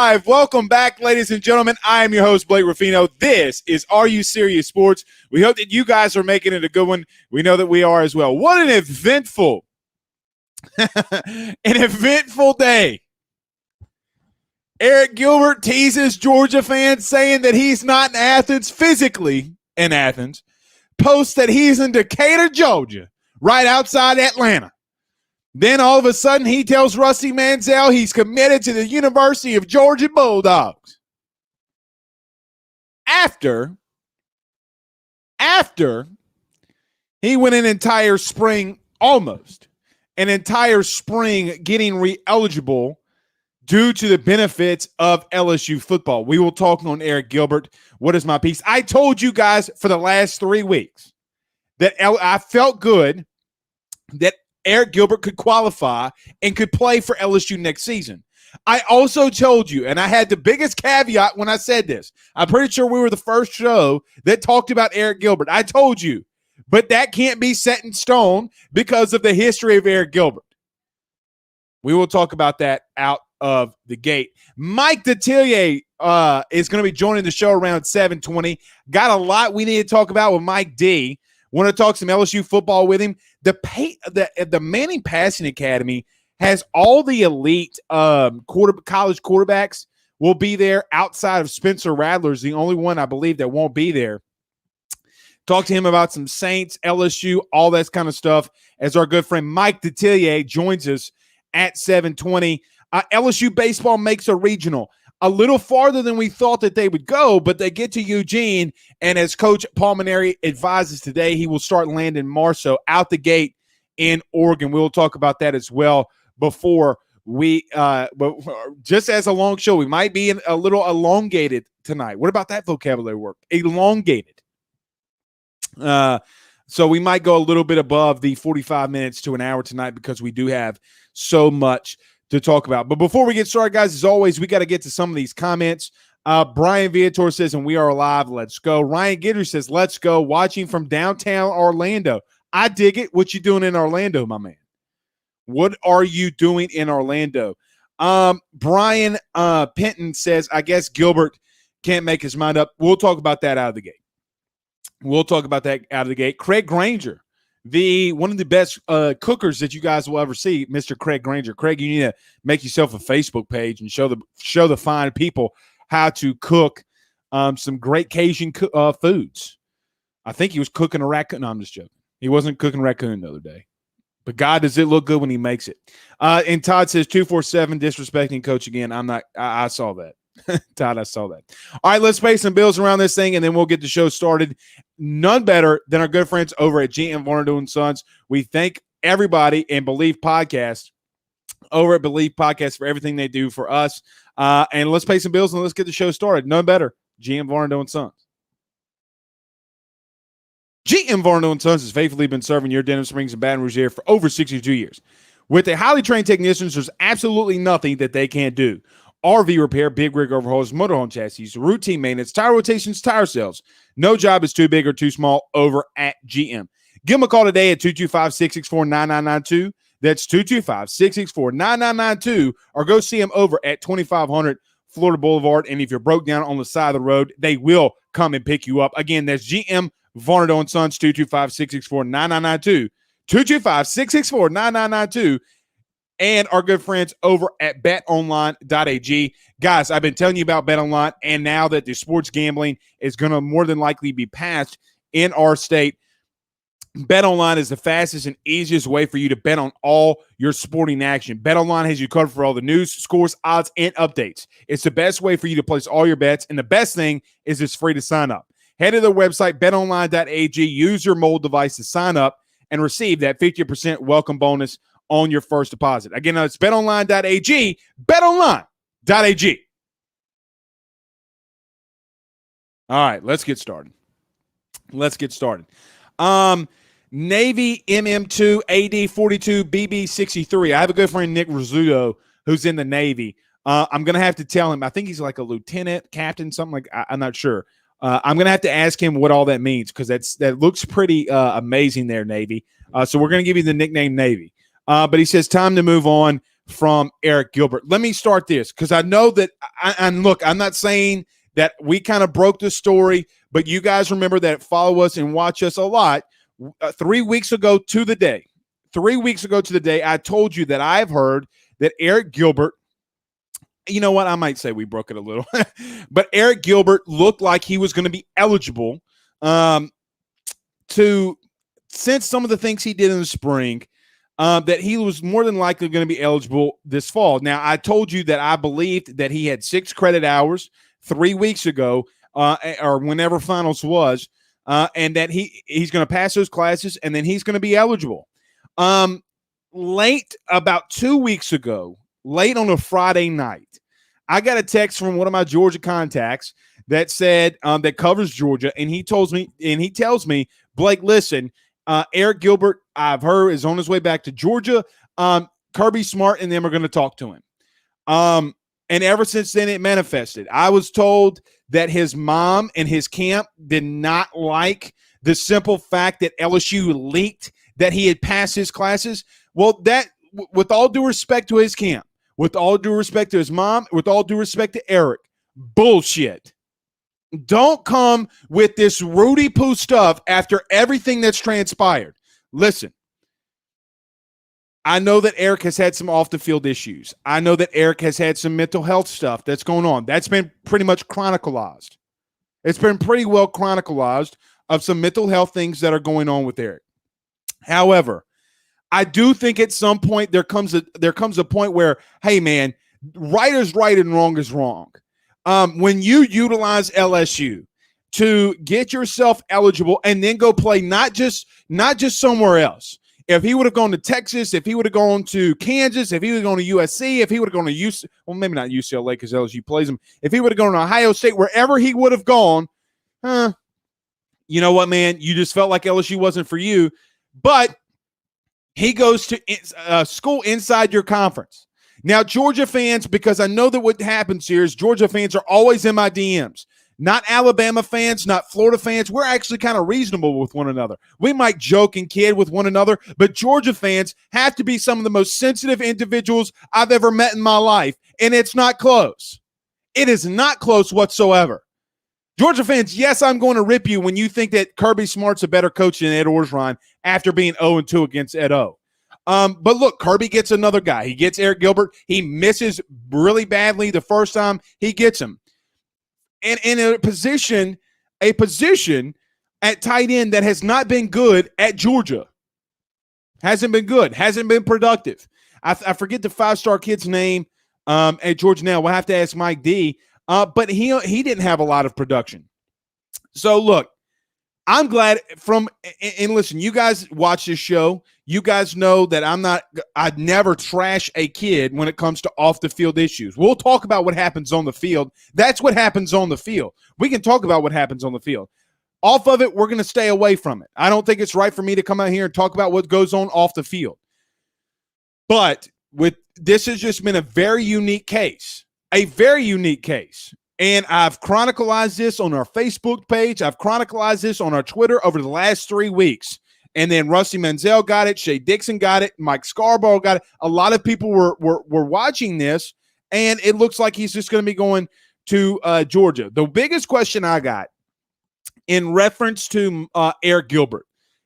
live. Welcome back, ladies and gentlemen. I am your host, Blake Ruffino. This is Are You Serious Sports. We hope that you guys are making it a good one. We know that we are as well. What an eventful, day. Arik Gilbert teases Georgia fans saying that he's not in Athens, physically in Athens, posts that he's in Decatur, Georgia, right outside Atlanta. Then all of a sudden he tells Rusty Mansell he's committed to the University of Georgia Bulldogs. After he went an entire spring, almost an entire spring getting re-eligible due to the benefits of LSU football. We will talk on Arik Gilbert. What is my piece? I told you guys for the last 3 weeks that I felt good that Arik Gilbert could qualify and could play for LSU next season. I also told you, and I had the biggest caveat when I said this. I'm pretty sure we were the first show that talked about Arik Gilbert. I told you, but that can't be set in stone because of the history of Arik Gilbert. We will talk about that out of the gate. Mike Detillier is going to be joining the show around 7:20. Got a lot we need to talk about with Mike D. Want to talk some LSU football with him. The Manning Passing Academy has all the elite college quarterbacks will be there outside of Spencer Rattler's the only one I believe that won't be there. Talk to him about some Saints, LSU, all that kind of stuff as our good friend Mike Detillier joins us at 7:20. LSU baseball makes a regional. A little farther than we thought that they would go, but they get to Eugene, and as Coach Palmineri advises today, he will start Landon Marceau out the gate in Oregon. We'll talk about that as well before we but just as a long show. We might be a little elongated tonight. What about that vocabulary work? Elongated. So we might go a little bit above the 45 minutes to an hour tonight because we do have so much to talk about. But before we get started, guys, as always, we got to get to some of these comments. Brian Viator says, and we are alive, let's go. Ryan Gitter says, let's go. Watching from downtown Orlando. I dig it. What you doing in Orlando, my man? What are you doing in Orlando? Brian Penton says, I guess Gilbert can't make his mind up. We'll talk about that out of the gate. Craig Granger, one of the best cookers that you guys will ever see, Mr. Craig Granger. Craig, you need to make yourself a Facebook page and show the fine people how to cook some great Cajun foods. I think he was cooking a raccoon. No, I'm just joking. He wasn't cooking raccoon the other day. But God, does it look good when he makes it. And Todd says 247 disrespecting coach again. I saw that. Todd, I saw that. All right, let's pay some bills around this thing, and then we'll get the show started. None better than our good friends over at GM Varnado & Sons. We thank everybody in Believe Podcast, over at Believe Podcast, for everything they do for us. And let's pay some bills, and let's get the show started. None better, GM Varnado & Sons. GM Varnado & Sons has faithfully been serving your Denham Springs and Baton Rouge area for over 62 years. With their highly trained technicians, there's absolutely nothing that they can't do. RV repair, big rig overhauls, motorhome chassis, routine maintenance, tire rotations, tire sales. No job is too big or too small over at GM. Give them a call today at 225-664-9992. That's 225-664-9992. Or go see them over at 2500 Florida Boulevard. And if you're broke down on the side of the road, they will come and pick you up. Again, that's GM Varnado & Sons, 225-664-9992. 225-664-9992. And our good friends over at betonline.ag. Guys, I've been telling you about BetOnline, and now that the sports gambling is going to more than likely be passed in our state, BetOnline is the fastest and easiest way for you to bet on all your sporting action. BetOnline has you covered for all the news, scores, odds, and updates. It's the best way for you to place all your bets, and the best thing is it's free to sign up. Head to their website, betonline.ag. Use your mobile device to sign up and receive that 50% welcome bonus on your first deposit. Again, it's betonline.ag, betonline.ag. All right, let's get started. Navy MM2 AD42 BB63. I have a good friend, Nick Rizzuto, who's in the Navy. I'm going to have to tell him. I think he's like a lieutenant, captain, something like I'm not sure. I'm going to have to ask him what all that means because that looks pretty amazing there, Navy. So we're going to give you the nickname Navy. But he says, time to move on from Arik Gilbert. Let me start this because I know that, and look, I'm not saying that we kind of broke the story, but you guys remember that follow us and watch us a lot. 3 weeks ago to the day, I told you that I've heard that Arik Gilbert, you know what, I might say we broke it a little, but Arik Gilbert looked like he was going to be eligible to, since some of the things he did in the spring, that he was more than likely going to be eligible this fall. Now, I told you that I believed that he had 6 credit hours 3 weeks ago, or whenever finals was, and that he's going to pass those classes, and then he's going to be eligible. Late, about 2 weeks ago, late on a Friday night, I got a text from one of my Georgia contacts that said that covers Georgia, and he tells me, Blake, listen, Arik Gilbert, I've heard, is on his way back to Georgia. Kirby Smart and them are going to talk to him. And ever since then, it manifested. I was told that his mom and his camp did not like the simple fact that LSU leaked that he had passed his classes. Well, that, with all due respect to his camp, with all due respect to his mom, with all due respect to Arik, bullshit. Don't come with this Rudy Poo stuff after everything that's transpired. Listen, I know that Arik has had some off-the-field issues. I know that Arik has had some mental health stuff that's going on. That's been pretty much chronicalized. It's been pretty well chronicalized of some mental health things that are going on with Arik. However, I do think at some point there comes a point where, hey, man, right is right and wrong is wrong. When you utilize LSU to get yourself eligible and then go play not just somewhere else. If he would have gone to Texas, if he would have gone to Kansas, if he would have gone to USC, if he would have gone to UC, well, maybe not UCLA because LSU plays him. If he would have gone to Ohio State, wherever he would have gone, you know what, man? You just felt like LSU wasn't for you. But he goes to school inside your conference. Now, Georgia fans, because I know that what happens here is Georgia fans are always in my DMs. Not Alabama fans, not Florida fans. We're actually kind of reasonable with one another. We might joke and kid with one another, but Georgia fans have to be some of the most sensitive individuals I've ever met in my life, and it's not close. It is not close whatsoever. Georgia fans, yes, I'm going to rip you when you think that Kirby Smart's a better coach than Ed Orgeron after being 0-2 against Ed O. But look, Kirby gets another guy. He gets Arik Gilbert. He misses really badly the first time he gets him. And in a position at tight end that has not been good at Georgia. Hasn't been good. Hasn't been productive. I forget the 5-star kid's name at Georgia now. We'll have to ask Mike D. But he didn't have a lot of production. So, look, I'm glad and listen, you guys watch this show. You guys know that I'd never trash a kid when it comes to off the field issues. We'll talk about what happens on the field. That's what happens on the field. We can talk about what happens on the field. Off of it, we're going to stay away from it. I don't think it's right for me to come out here and talk about what goes on off the field. But this has just been a very unique case. A very unique case. And I've chronicalized this on our Facebook page. I've chronicalized this on our Twitter over the last 3 weeks. And then Rusty Menzel got it. Shea Dixon got it. Mike Scarborough got it. A lot of people were watching this, and it looks like he's just going to be going to Georgia. The biggest question I got in reference to Arik Gilbert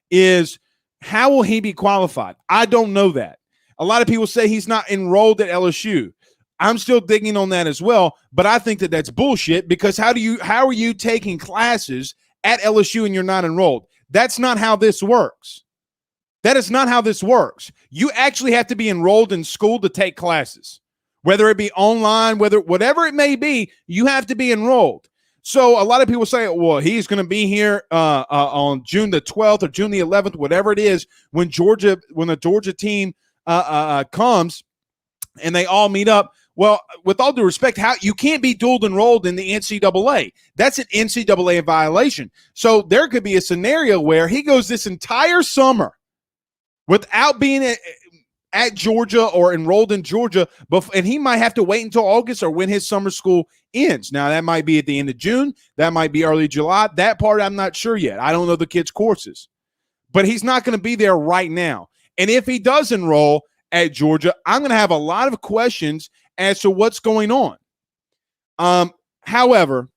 is, how will he be qualified? I don't know that. A lot of people say he's not enrolled at LSU. I'm still digging on that as well, but I think that that's bullshit because how are you taking classes at LSU and you're not enrolled? That's not how this works. That is not how this works. You actually have to be enrolled in school to take classes, whether it be online, whatever it may be, you have to be enrolled. So a lot of people say, well, he's going to be here on June the 12th or June the 11th, whatever it is, when the Georgia team comes and they all meet up. Well, with all due respect, you can't be dual enrolled in the NCAA. That's an NCAA violation. So there could be a scenario where he goes this entire summer without being at Georgia or enrolled in Georgia, and he might have to wait until August or when his summer school ends. Now, that might be at the end of June. That might be early July. That part I'm not sure yet. I don't know the kid's courses. But he's not going to be there right now. And if he does enroll, at Georgia, I'm going to have a lot of questions as to what's going on. However,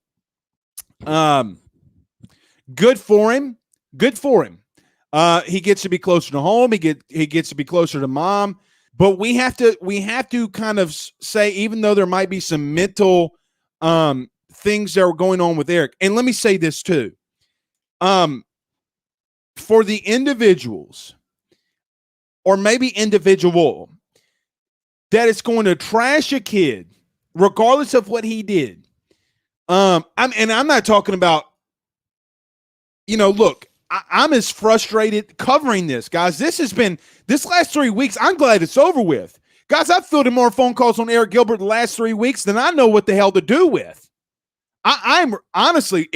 good for him. Good for him. He gets to be closer to home. He gets to be closer to mom. But we have to kind of say, even though there might be some mental things that are going on with Arik, and let me say this too. For the individuals, or maybe individual, that is going to trash a kid, regardless of what he did. I'm not talking about, look, I'm as frustrated covering this, guys. This last 3 weeks, I'm glad it's over with. Guys, I've fielded more phone calls on Arik Gilbert the last 3 weeks than I know what the hell to do with. I'm honestly,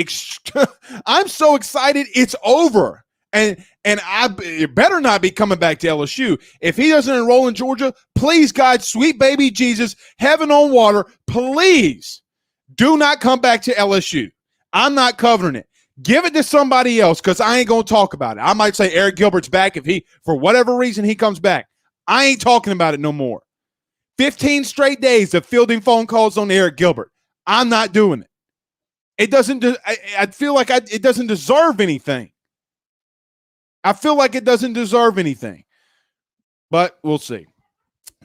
I'm so excited it's over. And it better not be coming back to LSU. If he doesn't enroll in Georgia, please, God, sweet baby Jesus, heaven on water, please do not come back to LSU. I'm not covering it. Give it to somebody else, because I ain't going to talk about it. I might say Arik Gilbert's back if he, for whatever reason, he comes back. I ain't talking about it no more. 15 straight days of fielding phone calls on Arik Gilbert. I'm not doing it. It doesn't. I feel like it doesn't deserve anything. I feel like it doesn't deserve anything. But we'll see.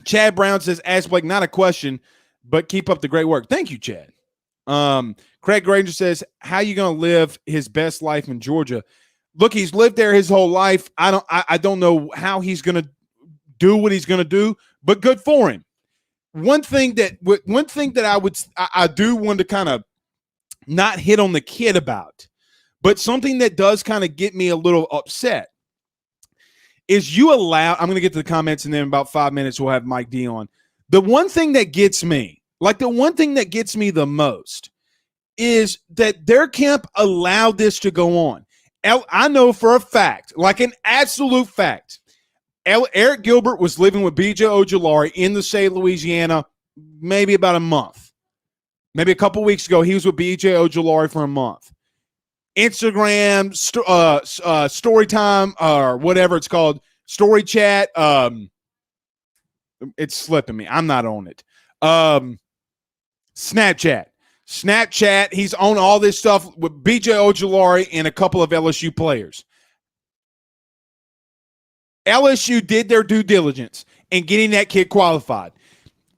Chad Brown says, ask Blake, not a question, but keep up the great work. Thank you, Chad. Craig Granger says, how you going to live his best life in Georgia? Look, he's lived there his whole life. I don't know how he's going to do what he's going to do, but good for him. One thing that I do want to kind of not hit on the kid about, but something that does kind of get me a little upset is I'm going to get to the comments, and then in about 5 minutes we'll have Mike D on. The one thing that gets me the most is that their camp allowed this to go on. I know for a fact, like an absolute fact, Arik Gilbert was living with B.J. Ojulari in the state of Louisiana maybe about a month. Maybe a couple weeks ago, he was with B.J. Ojulari for a month. Instagram, story time, or whatever it's called, story chat. It's slipping me. I'm not on it. Snapchat. He's on all this stuff with B.J. Ojulari and a couple of LSU players. LSU did their due diligence in getting that kid qualified.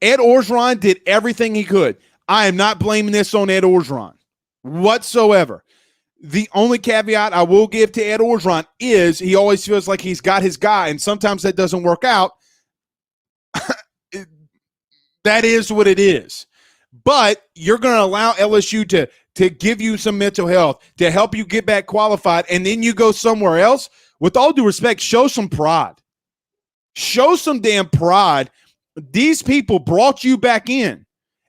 Ed Orgeron did everything he could. I am not blaming this on Ed Orgeron whatsoever. The only caveat I will give to Ed Orgeron is he always feels like he's got his guy, and sometimes that doesn't work out. That is what it is. But you're going to allow LSU to give you some mental health, to help you get back qualified, and then you go somewhere else. With all due respect, show some pride. Show some damn pride. These people brought you back in.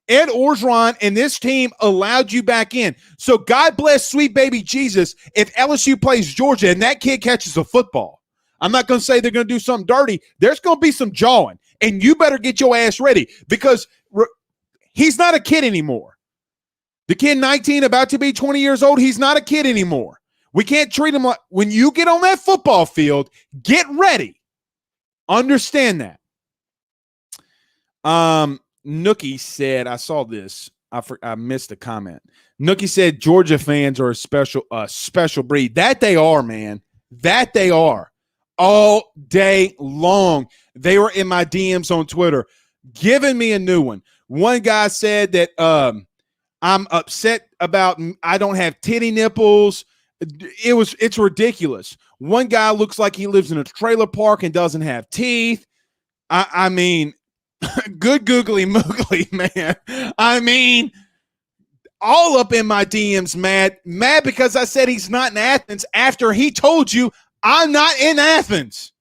Ed Orgeron and this team allowed you back in. So God bless sweet baby Jesus if LSU plays Georgia and that kid catches a football. I'm not going to say they're going to do something dirty. There's going to be some jawing, and you better get your ass ready, because he's not a kid anymore. The kid 19, about to be 20 years old, he's not a kid anymore. We can't treat him like, when you get on that football field, get ready. Understand that. Nookie said, I saw this. I missed the comment. Nookie said Georgia fans are a special breed. That they are, man. That they are. All day long. They were in my DMs on Twitter giving me a new one. One guy said that I'm upset about I don't have titty nipples. It's ridiculous. One guy looks like he lives in a trailer park and doesn't have teeth. I mean, good googly moogly, man. I mean, all up in my DMs, mad because I said he's not in Athens after he told you I'm not in Athens.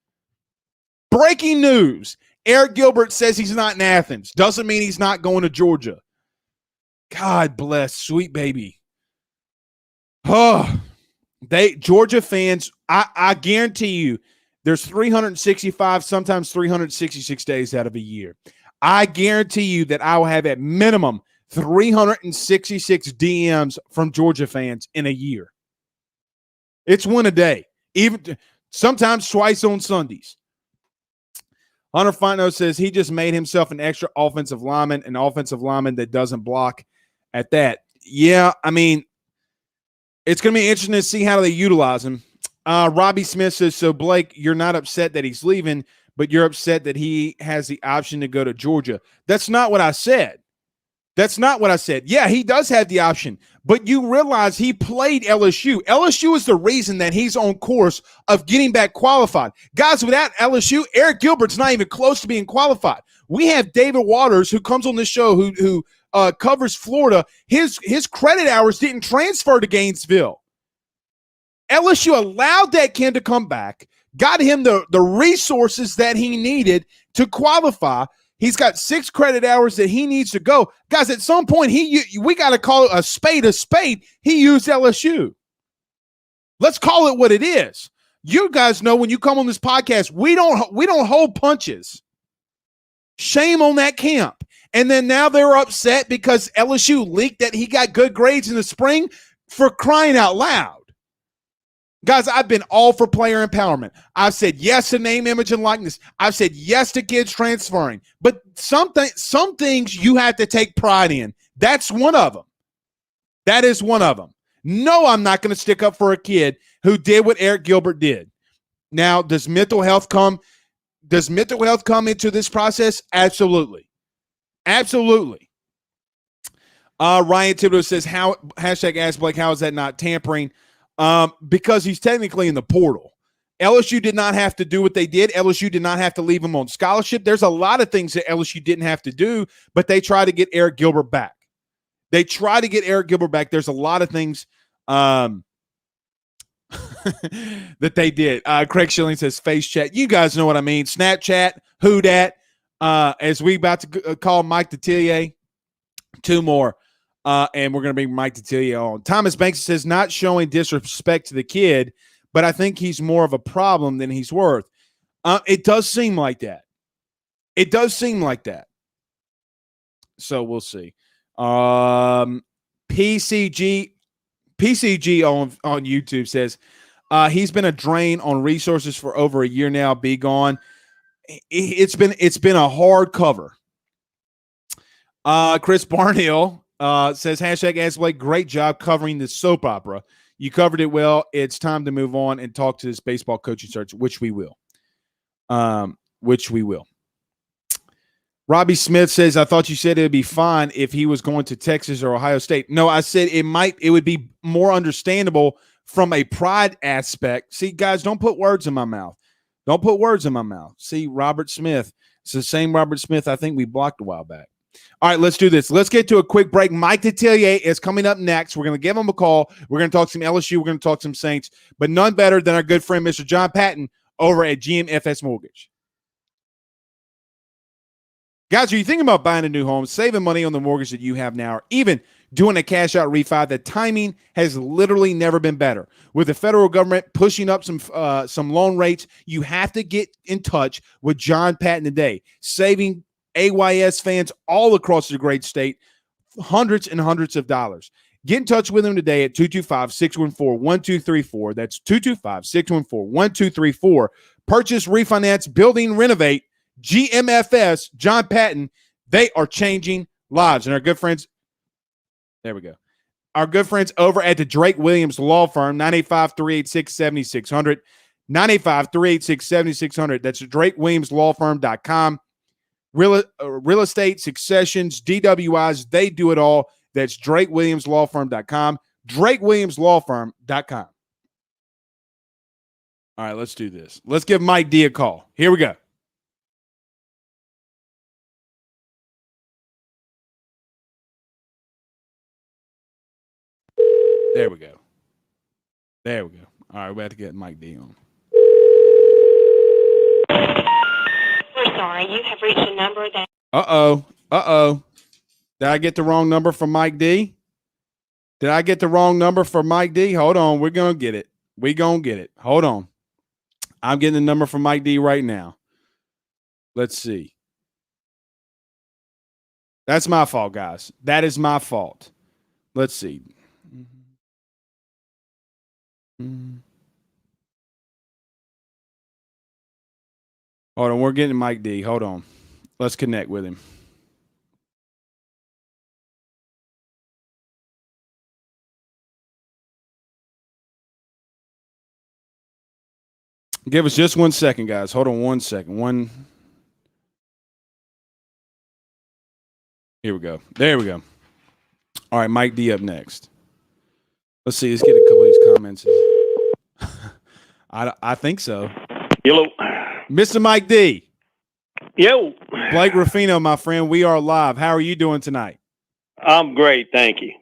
Breaking news. Arik Gilbert says he's not in Athens. Doesn't mean he's not going to Georgia. God bless, sweet baby. Oh, Georgia fans, I guarantee you, there's 365, sometimes 366 days out of a year. I guarantee you that I will have at minimum 366 DMs from Georgia fans in a year. It's one a day, even sometimes twice on Sundays. Hunter Fontenot says he just made himself an extra offensive lineman, an offensive lineman that doesn't block at that. Yeah, I mean, it's going to be interesting to see how they utilize him. Robbie Smith says, so Blake, you're not upset that he's leaving, but you're upset that he has the option to go to Georgia. That's not what I said. That's not what I said. Yeah, he does have the option, but you realize he played LSU. LSU is the reason that he's on course of getting back qualified. Guys, without LSU, Arik Gilbert's not even close to being qualified. We have David Waters, who comes on this show, who covers Florida. His credit hours didn't transfer to Gainesville. LSU allowed that kid to come back, got him the resources that he needed to qualify. He's got 6 credit hours that he needs to go. Guys, at some point, we got to call it a spade a spade. He used LSU. Let's call it what it is. You guys know when you come on this podcast, we don't hold punches. Shame on that camp. And then now they're upset because LSU leaked that he got good grades in the spring. For crying out loud. Guys, I've been all for player empowerment. I've said yes to name, image, and likeness. I've said yes to kids transferring. But some things you have to take pride in. That's one of them. That is one of them. No, I'm not going to stick up for a kid who did what Arik Gilbert did. Now, does mental health come into this process? Absolutely. Absolutely. Ryan Thibodeau says, hashtag ask Blake, how is that not tampering? Because he's technically in the portal. LSU did not have to do what they did. LSU did not have to leave him on scholarship. There's a lot of things that LSU didn't have to do, but they tried to get Arik Gilbert back. There's a lot of things that they did. Craig Schilling says face chat. You guys know what I mean. Snapchat, who dat. As we about to call Mike Detillier, 2 more. And we're going to bring Mike Detillier on. Thomas Banks says, not showing disrespect to the kid, but I think he's more of a problem than he's worth. It does seem like that. So we'll see. PCG on YouTube says, he's been a drain on resources for over a year now. Be gone. It's been a hard cover. Chris Barnhill says, hashtag Ask Blake, great job covering the soap opera. You covered it well. It's time to move on and talk to this baseball coaching search, which we will. Robbie Smith says, I thought you said it would be fine if he was going to Texas or Ohio State. No, I said it would be more understandable from a pride aspect. See, guys, don't put words in my mouth. See, Robert Smith. It's the same Robert Smith I think we blocked a while back. All right, let's do this. Let's get to a quick break. Mike Detillier is coming up next. We're going to give him a call. We're going to talk some LSU. We're going to talk some Saints, but none better than our good friend, Mr. John Patton, over at GMFS Mortgage. Guys, are you thinking about buying a new home, saving money on the mortgage that you have now, or even doing a cash-out refi? The timing has literally never been better. With the federal government pushing up some loan rates, you have to get in touch with John Patton today, saving AYS fans all across the great state hundreds and hundreds of dollars. Get in touch with him today at 225-614-1234. That's 225-614-1234. Purchase, refinance, building, renovate. GMFS, John Patton, they are changing lives. And our good friends, there we go. Our good friends over at the Drake Williams Law Firm, 985-386-7600. 985-386-7600. That's drakewilliamslawfirm.com. Real estate, successions, DWIs, they do it all. That's drakewilliamslawfirm.com. drakewilliamslawfirm.com. All right, let's do this. Let's give Mike D a call. Here we go. There we go. All right, we have to get Mike D on. We're sorry, you have reached a number that... Uh-oh. Did I get the wrong number for Mike D? Hold on, we're going to get it. Hold on. I'm getting the number for Mike D right now. Let's see. That's my fault, guys. That is my fault. Let's see. Hold on, we're getting Mike D. Hold on. Let's connect with him. Give us just 1 second, guys. Hold on 1 second. Here we go. There we go. All right, Mike D up next. Let's see. Let's get a couple of these comments. I think so. Hello. Mr. Mike D. Yo. Blake Ruffino, my friend. We are live. How are you doing tonight? I'm great, thank you.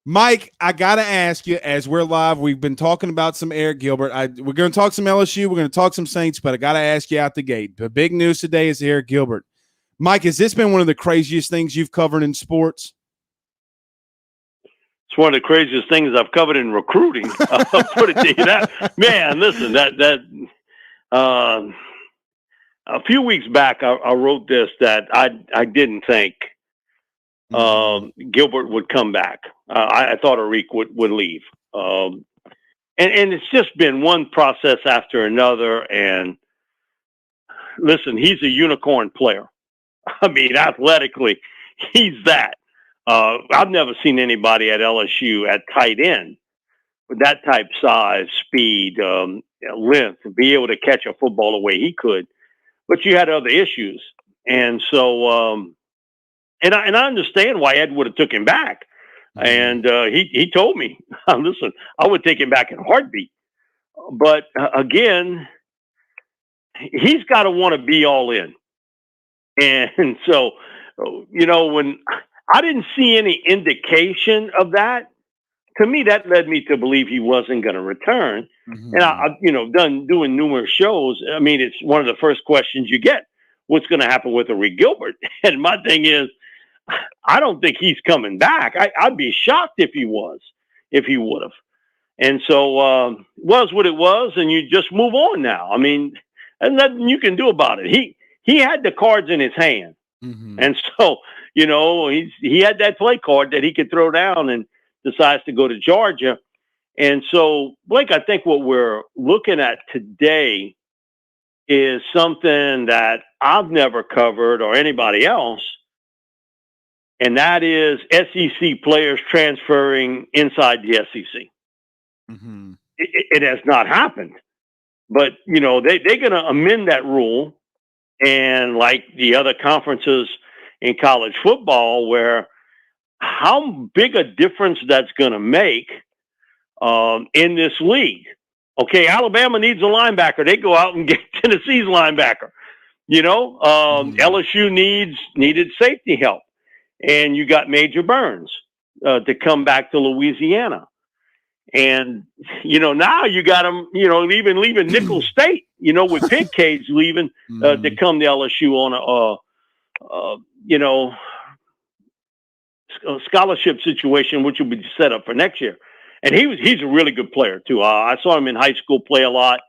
Mike, I got to ask you, as we're live, we've been talking about some Arik Gilbert. We're going to talk some LSU. We're going to talk some Saints, but I got to ask you out the gate. The big news today is Arik Gilbert. Mike, has this been one of the craziest things you've covered in sports? It's one of the craziest things I've covered in recruiting. I'll put it to you that. Man, listen, a few weeks back, I wrote this that I didn't think Gilbert would come back. I thought Arik would leave. And it's just been one process after another. And listen, he's a unicorn player. I mean, athletically, he's that. I've never seen anybody at LSU at tight end with that type size, speed, length, to be able to catch a football the way he could. But you had other issues. And so, and I understand why Ed would have took him back. And he told me, listen, I would take him back in a heartbeat. But again, he's got to want to be all in. And so, when I didn't see any indication of that, to me, that led me to believe he wasn't going to return. Mm-hmm. And I've doing numerous shows. I mean, it's one of the first questions you get: what's going to happen with Arik Gilbert? And my thing is, I don't think he's coming back. I'd be shocked if he would have. And so, was what it was, and you just move on now. I mean, there's nothing you can do about it. He had the cards in his hand. Mm-hmm. And so, he had that play card that he could throw down, and decides to go to Georgia. And so, Blake, I think what we're looking at today is something that I've never covered or anybody else, and that is SEC players transferring inside the SEC. Mm-hmm. It has not happened. But, they're going to amend that rule. And like the other conferences in college football, where how big a difference that's going to make in this league. Okay, Alabama needs a linebacker. They go out and get Tennessee's linebacker. LSU needed safety help. And you got Major Burns to come back to Louisiana. And, now you got him, leaving Nicholls State, with Pig Cage leaving to come to LSU on a scholarship situation, which will be set up for next year. And he's a really good player, too. I saw him in high school play a lot,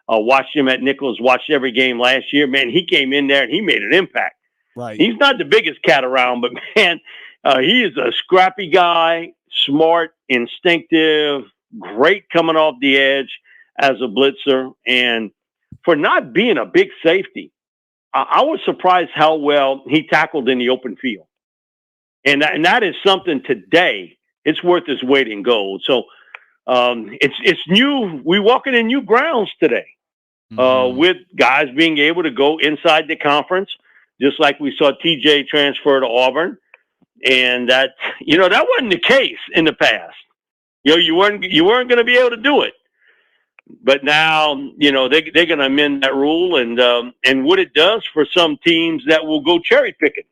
watched him at Nicholls, watched every game last year. Man, he came in there and he made an impact. Right. He's not the biggest cat around, but, man, he is a scrappy guy, smart, instinctive, great coming off the edge as a blitzer. And for not being a big safety, I was surprised how well he tackled in the open field. And that is something today, it's worth its weight in gold. So it's new. We're walking in new grounds today with guys being able to go inside the conference, just like we saw TJ transfer to Auburn. And that wasn't the case in the past. You weren't going to be able to do it. But now, they're going to amend that rule and what it does for some teams that will go cherry picking.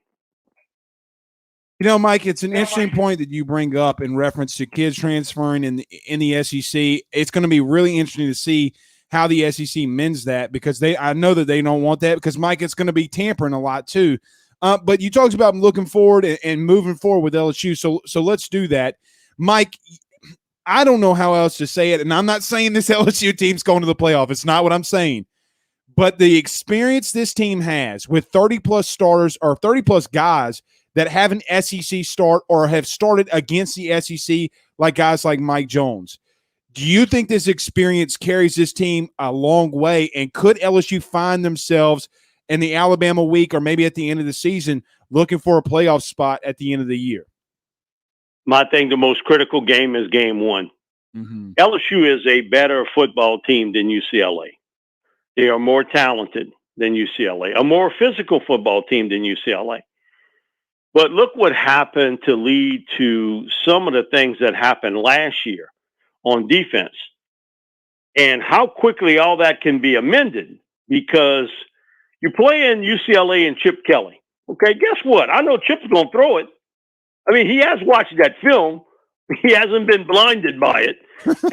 Mike, it's an interesting point that you bring up in reference to kids transferring in the SEC. It's going to be really interesting to see how the SEC mends that, because I know that they don't want that, because, Mike, it's going to be tampering a lot too. But you talked about looking forward and moving forward with LSU. So let's do that. Mike, I don't know how else to say it, and I'm not saying this LSU team's going to the playoff. It's not what I'm saying. But the experience this team has with 30-plus starters or 30-plus guys that have an SEC start or have started against the SEC, like guys like Mike Jones, do you think this experience carries this team a long way, and could LSU find themselves in the Alabama week or maybe at the end of the season looking for a playoff spot at the end of the year? I think the most critical game is game one. Mm-hmm. LSU is a better football team than UCLA. They are more talented than UCLA, a more physical football team than UCLA. But look what happened to lead to some of the things that happened last year on defense and how quickly all that can be amended because you play in UCLA and Chip Kelly. Okay, guess what? I know Chip's going to throw it. I mean, he has watched that film. He hasn't been blinded by it.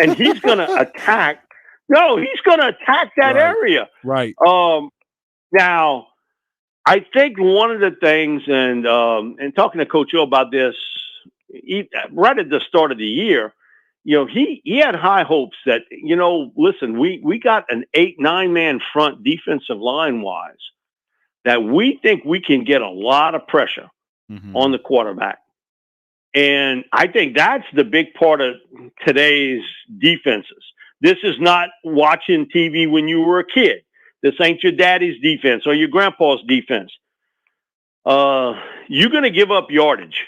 And he's going to attack. No, he's going to attack that area. Right. Now, I think one of the things, and talking to Coach O about this, right at the start of the year, he had high hopes that, listen, we got an 8-9 man front defensive line wise that we think we can get a lot of pressure on the quarterback. And I think that's the big part of today's defenses. This is not watching TV when you were a kid. This ain't your daddy's defense or your grandpa's defense. You're going to give up yardage.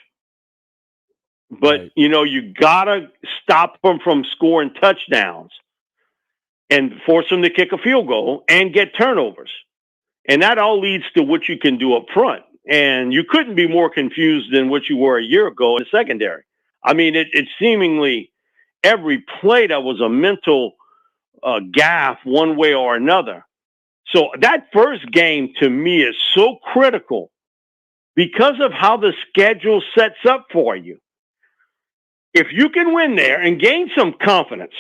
But, right. You got to stop them from scoring touchdowns and force them to kick a field goal and get turnovers. And that all leads to what you can do up front. And you couldn't be more confused than what you were a year ago in the secondary. I mean, it seemingly every play that was a mental gaffe one way or another. So that first game to me is so critical because of how the schedule sets up for you. If you can win there and gain some confidence,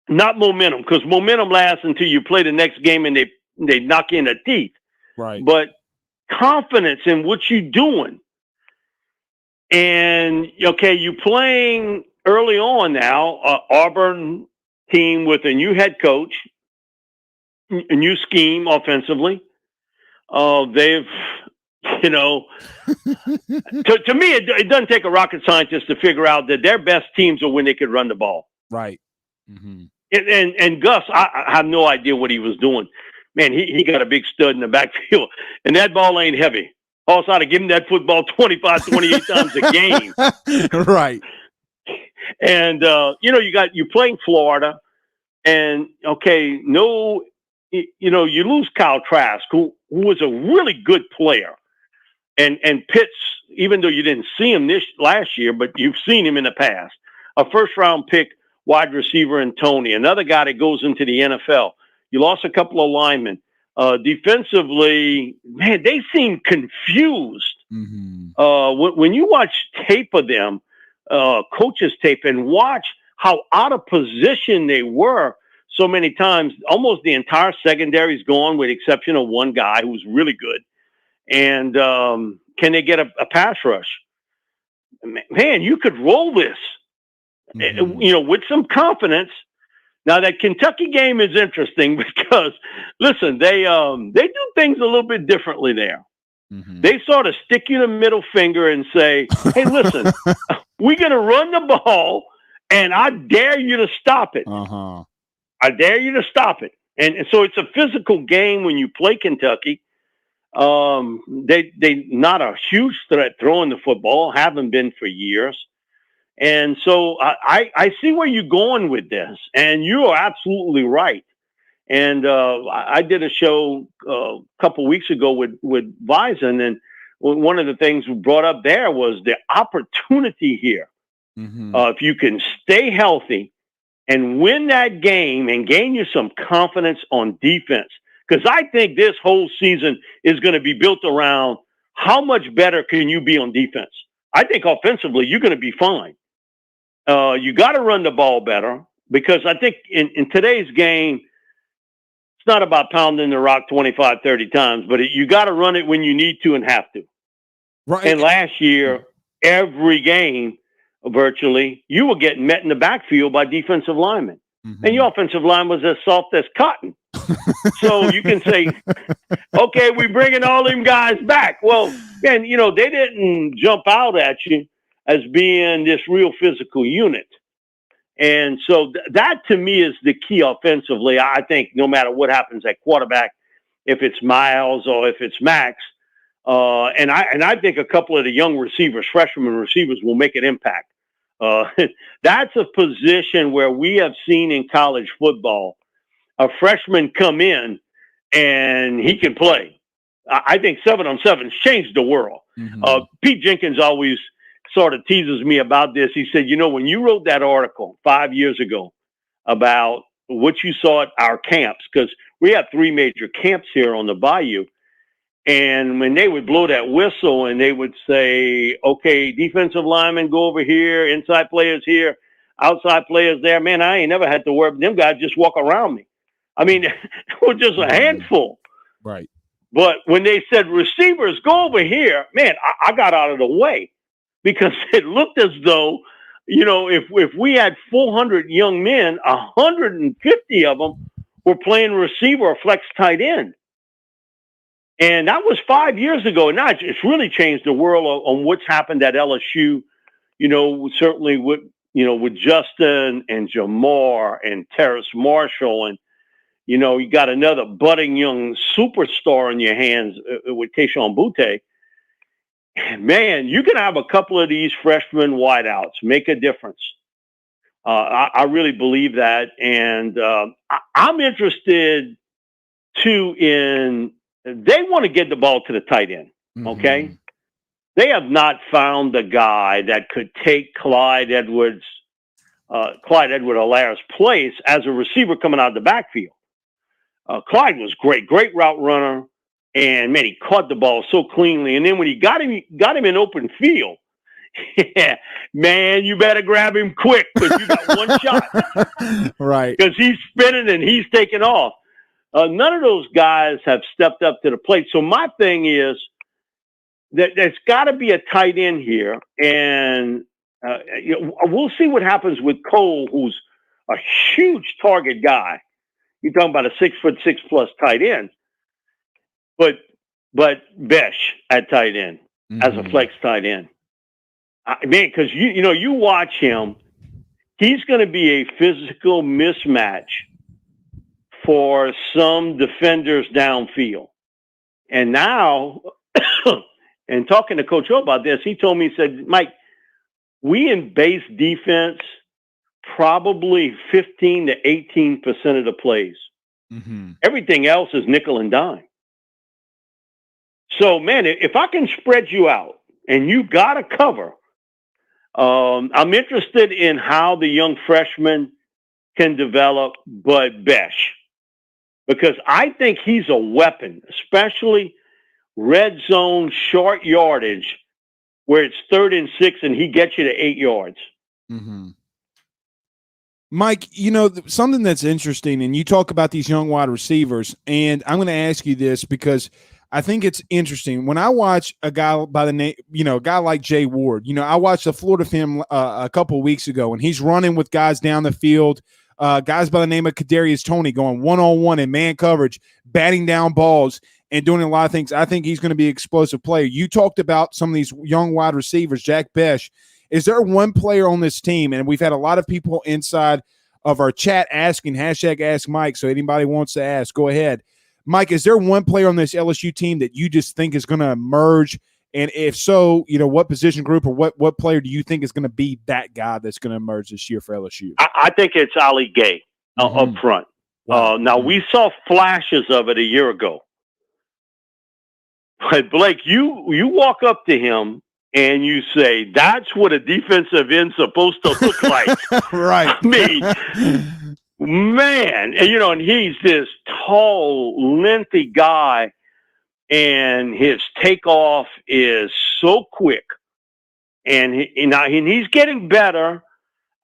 not momentum, because momentum lasts until you play the next game and they knock you in the teeth. Right. But confidence in what you're doing. And, okay, you're playing early on now, Auburn team with a new head coach, a new scheme offensively. They've, to me, it doesn't take a rocket scientist to figure out that their best teams are when they could run the ball. Right. Mm-hmm. And Gus, I have no idea what he was doing. Man, he got a big stud in the backfield, and that ball ain't heavy. All of a sudden, give him that football 25, 28 times a game. Right. And, you're playing Florida, and, okay, you lose Kyle Trask, who was a really good player. And Pitts, even though you didn't see him last year, but you've seen him in the past, a first-round pick wide receiver in Tony, another guy that goes into the NFL. You lost a couple of linemen. Defensively, man, they seem confused. Mm-hmm. When you watch tape of them, coaches tape, and watch how out of position they were so many times, almost the entire secondary is gone with the exception of one guy who's really good. And can they get a pass rush? Man, you could roll this, with some confidence. Now, that Kentucky game is interesting because, listen, they do things a little bit differently there. Mm-hmm. They sort of stick you the middle finger and say, hey, listen, we're going to run the ball, and I dare you to stop it. Uh-huh. I dare you to stop it. And so it's a physical game when you play Kentucky. They not a huge threat throwing the football, haven't been for years. And so I see where you're going with this, and you are absolutely right. And I did a show a couple weeks ago with Bison, and one of the things we brought up there was the opportunity here. Mm-hmm. If you can stay healthy and win that game and gain you some confidence on defense, because I think this whole season is going to be built around how much better can you be on defense. I think offensively you're going to be fine. You got to run the ball better because I think in today's game, it's not about pounding the rock 25, 30 times, but you got to run it when you need to and have to. Right. And last year, every game, virtually, you were getting met in the backfield by defensive linemen. Mm-hmm. And your offensive line was as soft as cotton. So you can say, okay, we're bringing all them guys back. Well, man, they didn't jump out at you as being this real physical unit. And so that to me is the key offensively. I think no matter what happens at quarterback, if it's Miles or if it's Max. And I think a couple of the young receivers, freshman receivers, will make an impact. That's a position where we have seen in college football a freshman come in and he can play. I think 7-on-7's changed the world. Mm-hmm. Pete Jenkins always sort of teases me about this. He said, when you wrote that article 5 years ago about what you saw at our camps, because we have 3 major camps here on the Bayou, and when they would blow that whistle and they would say, okay, defensive linemen go over here, inside players here, outside players there, man, I ain't never had to worry. Them guys just walk around me. I mean, it was just a handful. Right. But when they said receivers go over here, man, I got out of the way because it looked as though, if we had 400 young men, 150 of them were playing receiver or flex tight end. And that was 5 years ago. Now it's really changed the world on what's happened at LSU, certainly with Justin and Jamar and Terrace Marshall. And, you got another budding young superstar in your hands with Keyshawn Butte. Man, you can have a couple of these freshman wideouts make a difference. I really believe that. And I'm interested, too, they want to get the ball to the tight end, okay? Mm-hmm. They have not found the guy that could take Clyde Edward-Helaire's place as a receiver coming out of the backfield. Clyde was great route runner, and, man, he caught the ball so cleanly. And then when he got him in open field, yeah, man, you better grab him quick because you got one shot. Right. Because he's spinning and he's taking off. None of those guys have stepped up to the plate. So my thing is that there's got to be a tight end here. And we'll see what happens with Cole, who's a huge target guy. You're talking about a 6'6" tight end. But Besh at tight end as a flex tight end. Man, because you watch him, he's going to be a physical mismatch for some defenders downfield. And now, and talking to Coach O about this, he told me, he said, Mike, we in base defense probably 15 to 18% of the plays. Mm-hmm. Everything else is nickel and dime. So, man, if I can spread you out and you got to cover, I'm interested in how the young freshman can develop, but Besh. Because I think he's a weapon, especially red zone, short yardage, where it's 3rd and 6 and he gets you to 8 yards. Mm-hmm. Mike, something that's interesting, and you talk about these young wide receivers, and I'm going to ask you this because I think it's interesting. When I watch a guy by the name, a guy like Jay Ward, I watched the Florida film a couple of weeks ago, and he's running with guys down the field. Guys by the name of Kadarius Toney going one-on-one in man coverage, batting down balls, and doing a lot of things. I think he's going to be an explosive player. You talked about some of these young wide receivers, Jack Besh. Is there one player on this team, and we've had a lot of people inside of our chat asking, #AskMike, so anybody wants to ask, go ahead. Mike, is there one player on this LSU team that you just think is going to emerge? And if so, what position group or what player do you think is going to be that guy that's going to emerge this year for LSU? I think it's Ali Gay up front. Wow. Now, we saw flashes of it a year ago. But, Blake, you walk up to him and you say, that's what a defensive end's supposed to look like. Right. I mean, man. And he's this tall, lengthy guy. And his takeoff is so quick. And he's getting better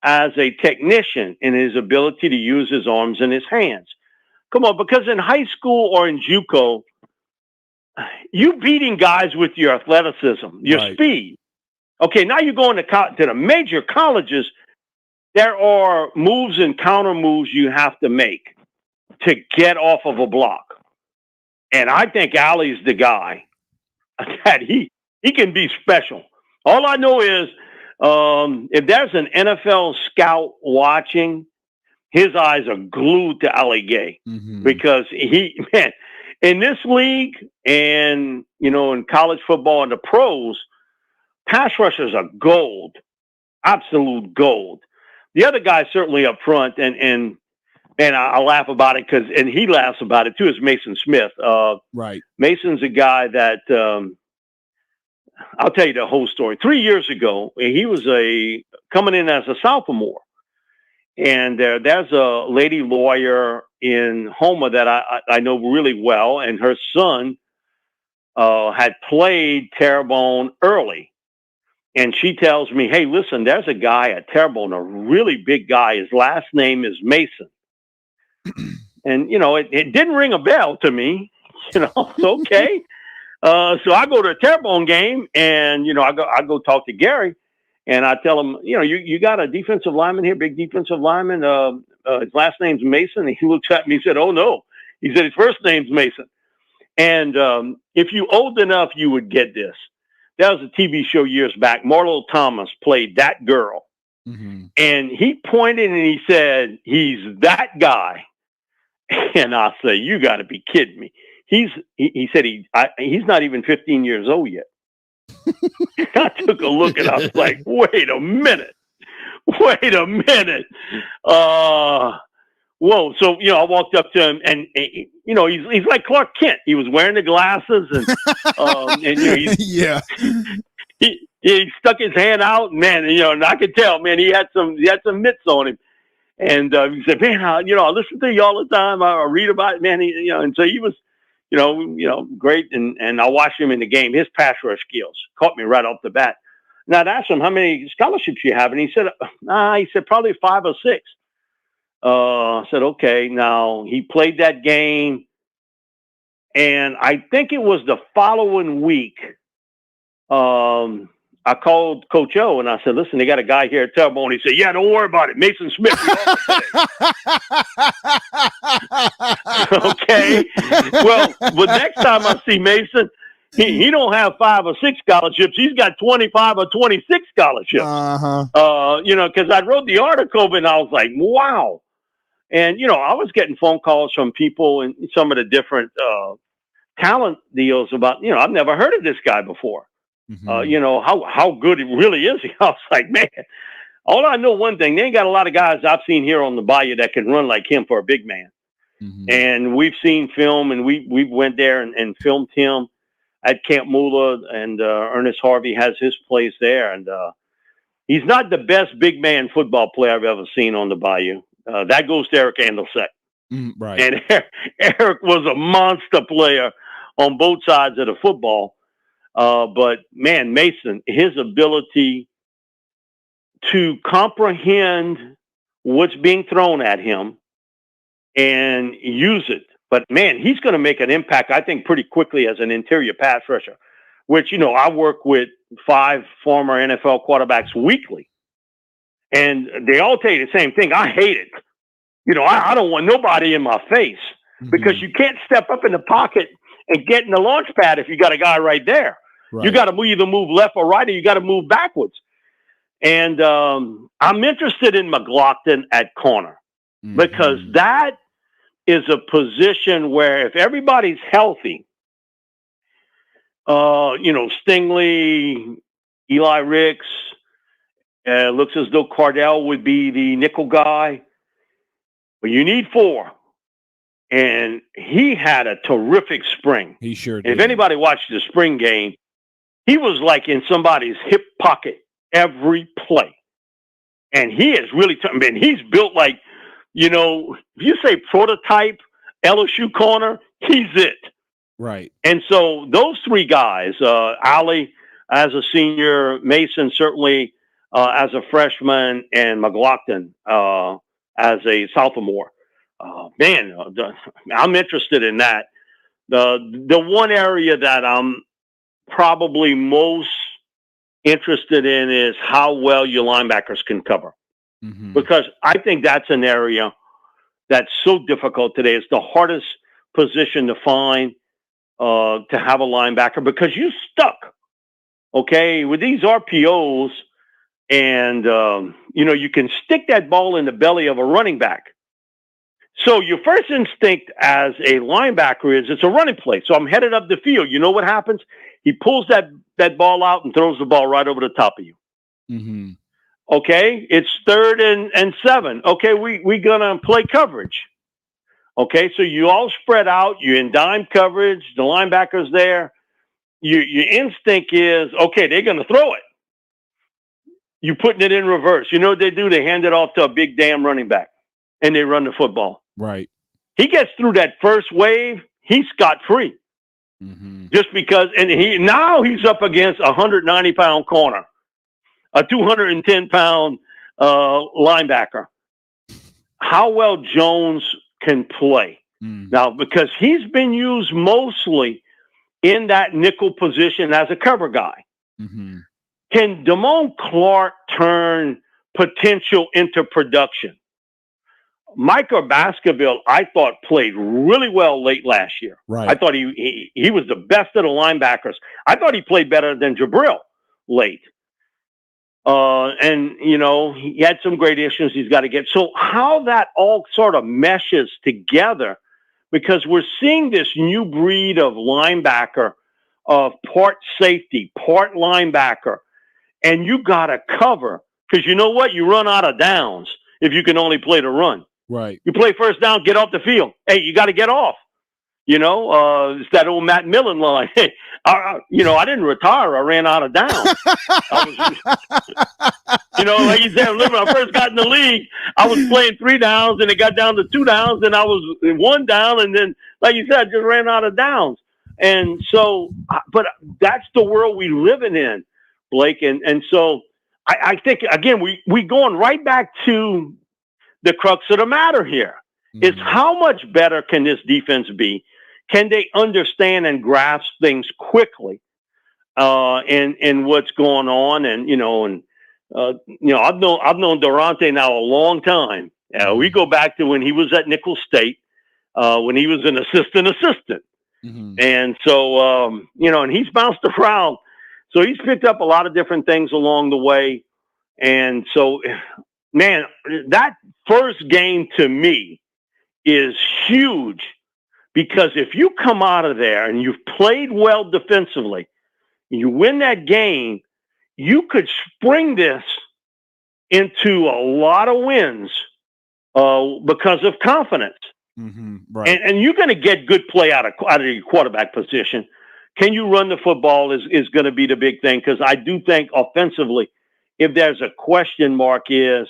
as a technician in his ability to use his arms and his hands. Come on, because in high school or in JUCO, you beating guys with your athleticism, your speed. Okay, now you're going to the major colleges. There are moves and counter moves you have to make to get off of a block. And I think Ali's the guy that he can be special. All I know is if there's an NFL scout watching, his eyes are glued to Ali Gay because in this league and, in college football and the pros, pass rushers are gold, absolute gold. The other guy certainly up front, and I laugh about it and he laughs about it too, is Mason Smith. Right. Mason's a guy that, I'll tell you the whole story. 3 years ago, he was coming in as a sophomore. And there's a lady lawyer in Houma that I know really well, and her son had played Terrebonne early. And she tells me, hey, listen, there's a guy at Terrebonne, a really big guy. His last name is Mason. And, it didn't ring a bell to me. It's okay. So I go to a Terrebonne game, and, I go talk to Gary. And I tell him, you got a defensive lineman here, big defensive lineman. His last name's Mason. And he looks at me and said, oh, no. He said, his first name's Mason. And if you old enough, you would get this. That was a TV show years back. Marlo Thomas played that girl. Mm-hmm. And he pointed and he said, he's that guy. And I say, you got to be kidding me. He said he's not even 15 years old yet. I took a look and I was like, wait a minute. Whoa. So, I walked up to him and he's like Clark Kent. He was wearing the glasses and he stuck his hand out, man, and I could tell, man, he had some mitts on him. And he said, man, I listen to you all the time. I read about it, man. And so he was, great. And I watched him in the game. His pass rush skills caught me right off the bat. And I'd asked him, how many scholarships you have? And he said, probably 5 or 6. I said, okay. Now, he played that game. And I think it was the following week. I called Coach O and I said, listen, they got a guy here at Terrebonne. He said, yeah, don't worry about it. Mason Smith. Okay. Well, but next time I see Mason, he don't have 5 or 6 scholarships. He's got 25 or 26 scholarships. Because I wrote the article and I was like, wow. And, I was getting phone calls from people and some of the different talent deals about, I've never heard of this guy before. Mm-hmm. How good it really is. I was like, man, all I know one thing, they ain't got a lot of guys I've seen here on the Bayou that can run like him for a big man. Mm-hmm. And we've seen film and we went there and filmed him at Camp Mula, and Ernest Harvey has his place there. And he's not the best big man football player I've ever seen on the Bayou. That goes to Arik Andelsek. Right. And Arik was a monster player on both sides of the football. But man, Mason, his ability to comprehend what's being thrown at him and use it. But man, he's going to make an impact, I think, pretty quickly as an interior pass rusher, which, I work with 5 former NFL quarterbacks weekly. And they all tell you the same thing. I hate it. I don't want nobody in my face because you can't step up in the pocket and get in the launch pad if you got a guy right there. Right. You got to either move left or right, or you got to move backwards. And I'm interested in McLaughlin at corner because that is a position where if everybody's healthy, Stingley, Eli Ricks, looks as though Cardell would be the nickel guy, but you need 4. And he had a terrific spring. He sure did. If anybody watched the spring game, he was like in somebody's hip pocket every play. And he is really, he's built like, if you say prototype LSU corner, he's it. Right. And so those 3 guys, Ali as a senior, Mason certainly as a freshman, and McLaughlin as a sophomore. I'm interested in that. The one area that I'm probably most interested in is how well your linebackers can cover. Mm-hmm. Because I think that's an area that's so difficult today. It's the hardest position to find to have a linebacker because you're stuck, okay, with these RPOs. And, you can stick that ball in the belly of a running back. So your first instinct as a linebacker is it's a running play. So I'm headed up the field. You know what happens? He pulls that ball out and throws the ball right over the top of you. Mm-hmm. Okay, it's 3rd and 7. Okay, we gonna play coverage. Okay, so you all spread out. You're in dime coverage. The linebacker's there. Your instinct is, okay, they're gonna throw it. You're putting it in reverse. You know what they do? They hand it off to a big damn running back, and they run the football. Right. He gets through that first wave, he's scot-free. Mm-hmm. Just because, and he's up against a 190-pound corner, a 210-pound linebacker. How well Jones can play. Now, because he's been used mostly in that nickel position as a cover guy. Mm-hmm. Can Damone Clark turn potential into production? Micah Baskerville, I thought, played really well late last year. Right. I thought he was the best of the linebackers. I thought he played better than Jabril late. And, he had some great issues he's got to get. So how that all sort of meshes together, because we're seeing this new breed of linebacker, of part safety, part linebacker, and you got to cover, because you know what? You run out of downs if you can only play the run. Right. You play first down, get off the field. Hey, you got to get off. It's that old Matt Millen line. Hey, I didn't retire. I ran out of downs. Like you said, when I first got in the league, I was playing 3 downs, and it got down to 2 downs, and I was 1 down, and then, like you said, I just ran out of downs. And so, but that's the world we living in, Blake. And so I think, again, we going right back to the crux of the matter here. Mm-hmm. Is how much better can this defense be? Can they understand and grasp things quickly in what's going on? And I've known Durante now a long time. We go back to when he was at Nicholls State, when he was an assistant. Mm-hmm. And so and he's bounced around, so he's picked up a lot of different things along the way. And so, man, that first game to me is huge, because if you come out of there and you've played well defensively, you win that game, you could spring this into a lot of wins because of confidence. Mm-hmm, right. And you're going to get good play out of your quarterback position. Can you run the football is going to be the big thing, because I do think offensively, if there's a question mark, is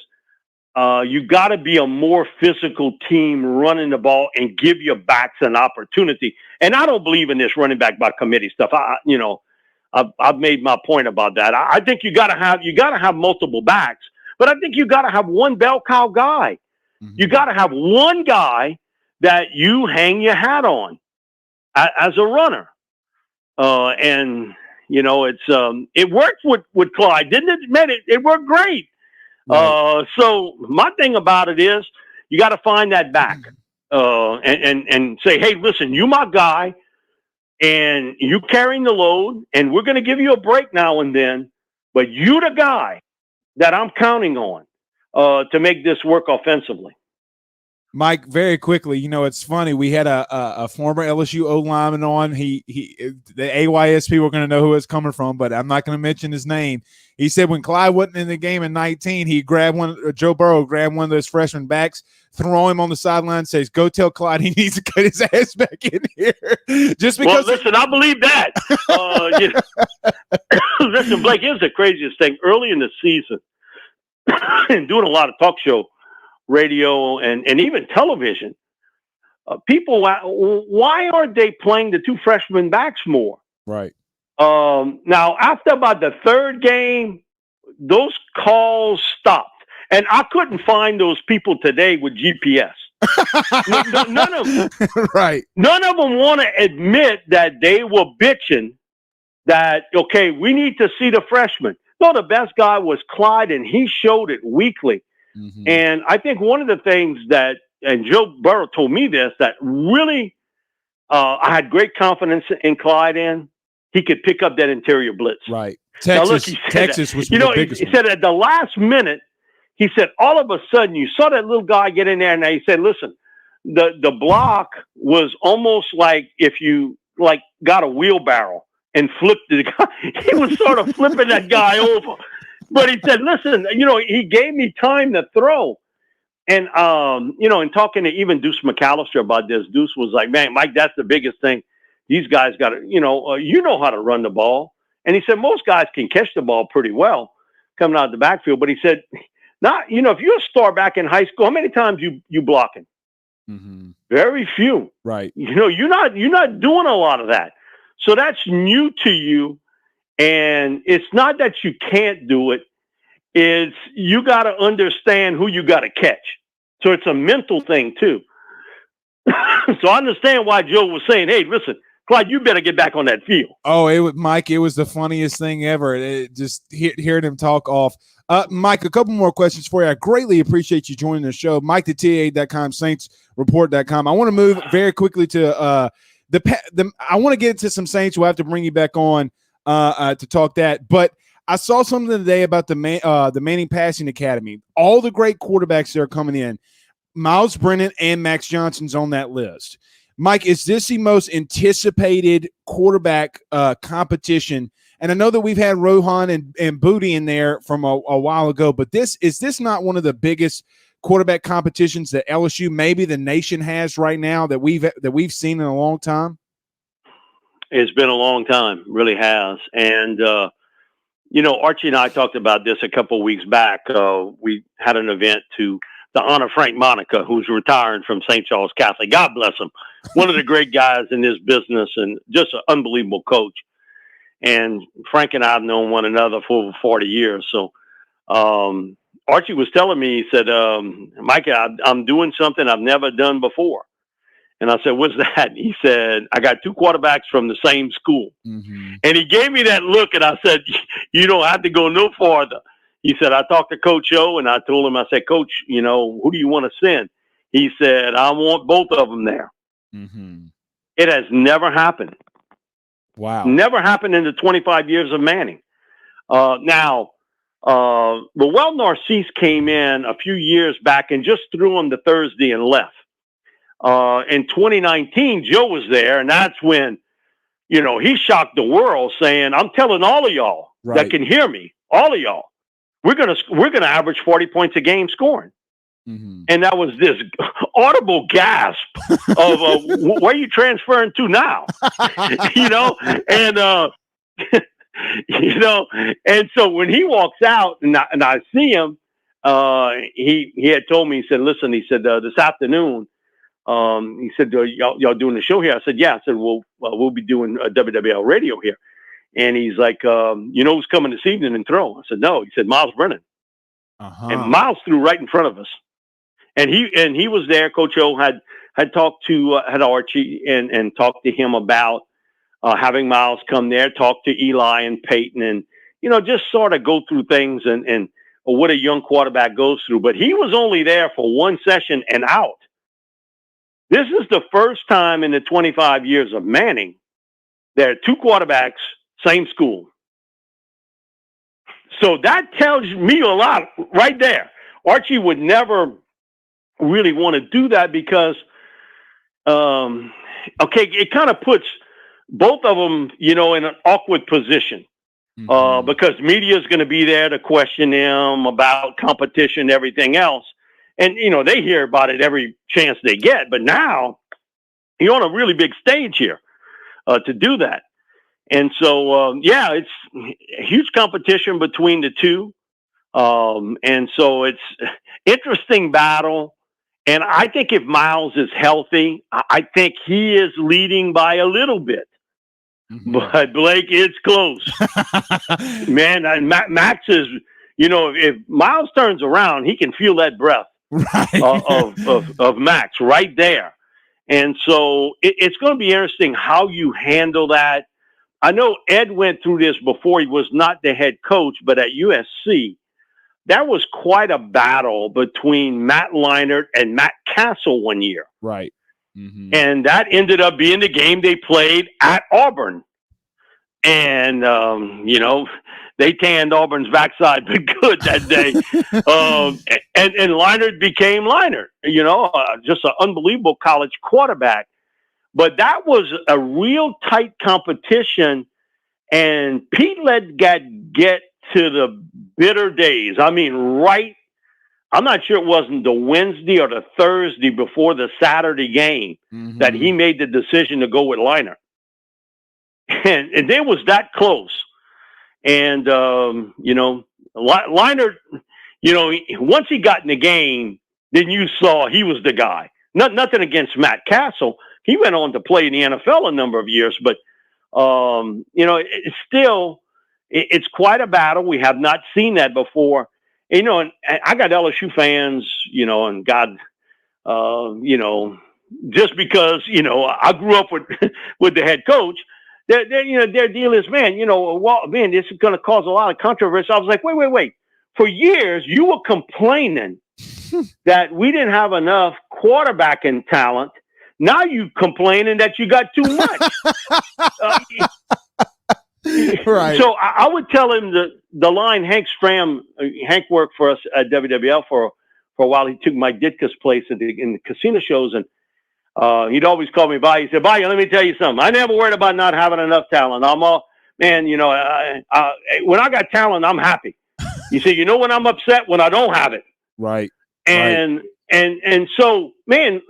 you got to be a more physical team running the ball and give your backs an opportunity. And I don't believe in this running back by committee stuff. I've made my point about that. I think you got to have multiple backs, but I think you got to have one bell cow guy. Mm-hmm. You got to have one guy that you hang your hat on as a runner. It worked with Clyde, didn't it? Man, it worked great. Right. So my thing about it is you got to find that back and say, hey, listen, you my guy, and you carrying the load, and we're going to give you a break now and then, but you the guy that I'm counting on to make this work offensively. Mike, very quickly, it's funny. We had a former LSU O lineman on. The AYS people are going to know who it's coming from, but I'm not going to mention his name. He said when Clyde wasn't in the game in 19, he grabbed Joe Burrow grabbed one of those freshman backs, throw him on the sideline, says, "Go tell Clyde he needs to cut his ass back in here." Just because. Well, listen, I believe that. Listen, Blake, here's the craziest thing. Early in the season, and doing a lot of talk show radio and even television, people, why aren't they playing the 2 freshman backs more? Right. Now, after about the 3rd game, those calls stopped. And I couldn't find those people today with GPS. None of them. Right. None of them want to admit that they were bitching that, okay, we need to see the freshman. No, the best guy was Clyde, and he showed it weekly. Mm-hmm. And I think one of the things that, and Joe Burrow told me this, that really I had great confidence in Clyde in, he could pick up that interior blitz. Right. Texas was the biggest he said at the last minute, he said, all of a sudden you saw that little guy get in there, and he said, listen, the block was almost like if you like got a wheelbarrow and flipped the guy. He was sort of flipping that guy over. But he said, listen, he gave me time to throw. And, and talking to even Deuce McAllister about this, Deuce was like, man, Mike, that's the biggest thing. These guys got to, you know how to run the ball. And he said, most guys can catch the ball pretty well coming out of the backfield. But he said, not, if you're a star back in high school, how many times you blocking? Mm-hmm. Very few. Right. You're not doing a lot of that. So that's new to you. And it's not that you can't do it. It's you got to understand who you got to catch. So it's a mental thing too. So I understand why Joe was saying, hey, listen, Clyde, you better get back on that field. Oh, Mike, it was the funniest thing ever. Just hearing him talk off. Mike, a couple more questions for you. I greatly appreciate you joining the show. Mike, Detillier.com, SaintsReport.com. I want to move very quickly to I want to get into some Saints. We'll have to bring you back on to talk that. But I saw something today about the Manning Passing Academy. All the great quarterbacks that are coming in. Miles Brennan and Max Johnson's on that list. Mike, is this the most anticipated quarterback competition? And I know that we've had Rohan and Booty in there from a while ago, but is this not one of the biggest quarterback competitions that LSU, maybe the nation, has right now that we've seen in a long time? It's been a long time, really has. And Archie and I talked about this a couple of weeks back. We had an event to honor Frank Monica, who's retiring from St. Charles Catholic. God bless him. One of the great guys in this business and just an unbelievable coach. And Frank and I have known one another for over 40 years. So Archie was telling me, he said, Mike, I'm doing something I've never done before. And I said, what's that? He said, I got two quarterbacks from the same school. Mm-hmm. And he gave me that look, and I said, you don't have to go no farther. He said, I talked to Coach O, and I told him, I said, Coach, who do you want to send? He said, I want both of them there. Mm-hmm. It has never happened. Wow. Never happened in the 25 years of Manning. Now, Lowell Narcisse came in a few years back and just threw him to Thursday and left. In 2019, Joe was there, and that's when, he shocked the world saying, I'm telling all of y'all that can hear me, all of y'all, we're gonna average 40 points a game scoring. Mm-hmm. And that was this audible gasp of where are you transferring to now? And so when he walks out and I see him, he had told me, he said, listen, he said, this afternoon, he said, y'all doing the show here? I said, yeah. I said, we'll be doing WWL radio here. And he's like, who's coming this evening and throw? I said, no. He said, Miles Brennan. Uh-huh. And Miles threw right in front of us. And he was there. Coach O had talked to had Archie and talked to him about having Miles come there, talk to Eli and Peyton, and just sort of go through things and what a young quarterback goes through. But he was only there for one session and out. This is the first time in the 25 years of Manning there are two quarterbacks, same school. So that tells me a lot right there. Archie would never really want to do that because, it kind of puts both of them, in an awkward position. Mm-hmm. Because media is going to be there to question them about competition, everything else. And, they hear about it every chance they get. But now you're on a really big stage here to do that. And so, it's a huge competition between the two. And so it's interesting battle. And I think if Miles is healthy, I think he is leading by a little bit. Mm-hmm. But Blake, it's close. Man, Max is, if Miles turns around, he can feel that breath of Max right there. And so it's going to be interesting how you handle that. I know Ed went through this before. He was not the head coach, but at USC, that was quite a battle between Matt Leinart and Matt Castle one year. Right. Mm-hmm. And that ended up being the game they played at Auburn. And, they tanned Auburn's backside good that day. And Leinart became Leinart, just an unbelievable college quarterback. But that was a real tight competition, and Pete let that get to the bitter days. I mean, I'm not sure it wasn't the Wednesday or the Thursday before the Saturday game that he made the decision to go with Leinart. And it was that close. And, Leinart, once he got in the game, then you saw he was the guy. Nothing against Matt Castle. He went on to play in the NFL a number of years, but, it's quite a battle. We have not seen that before. And I got LSU fans, and God, just because, I grew up with the head coach, their deal is, man, this is going to cause a lot of controversy. I was like, wait. For years, you were complaining that we didn't have enough quarterbacking talent. Now you complaining that you got too much. Right. So I would tell him the line Hank worked for us at WWL for a while. He took my Ditka's place in the casino shows, and he'd always call me by. He said, "By, let me tell you something. I never worried about not having enough talent. I'm all, man, when I got talent, I'm happy." You see, when I'm upset when I don't have it. Right. And so, man,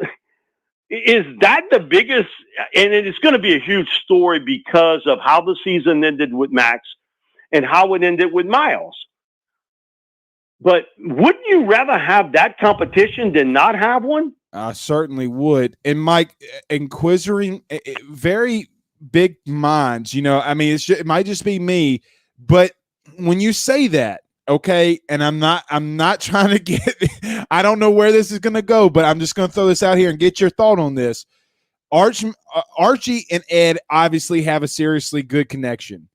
is that the biggest? And it's going to be a huge story because of how the season ended with Max and how it ended with Miles. But wouldn't you rather have that competition than not have one? I certainly would. And Mike, inquiring, very big minds, it might just be me, but when you say that, okay, and I'm not trying to I don't know where this is going to go, but I'm just going to throw this out here and get your thought on this. Archie and Ed obviously have a seriously good connection.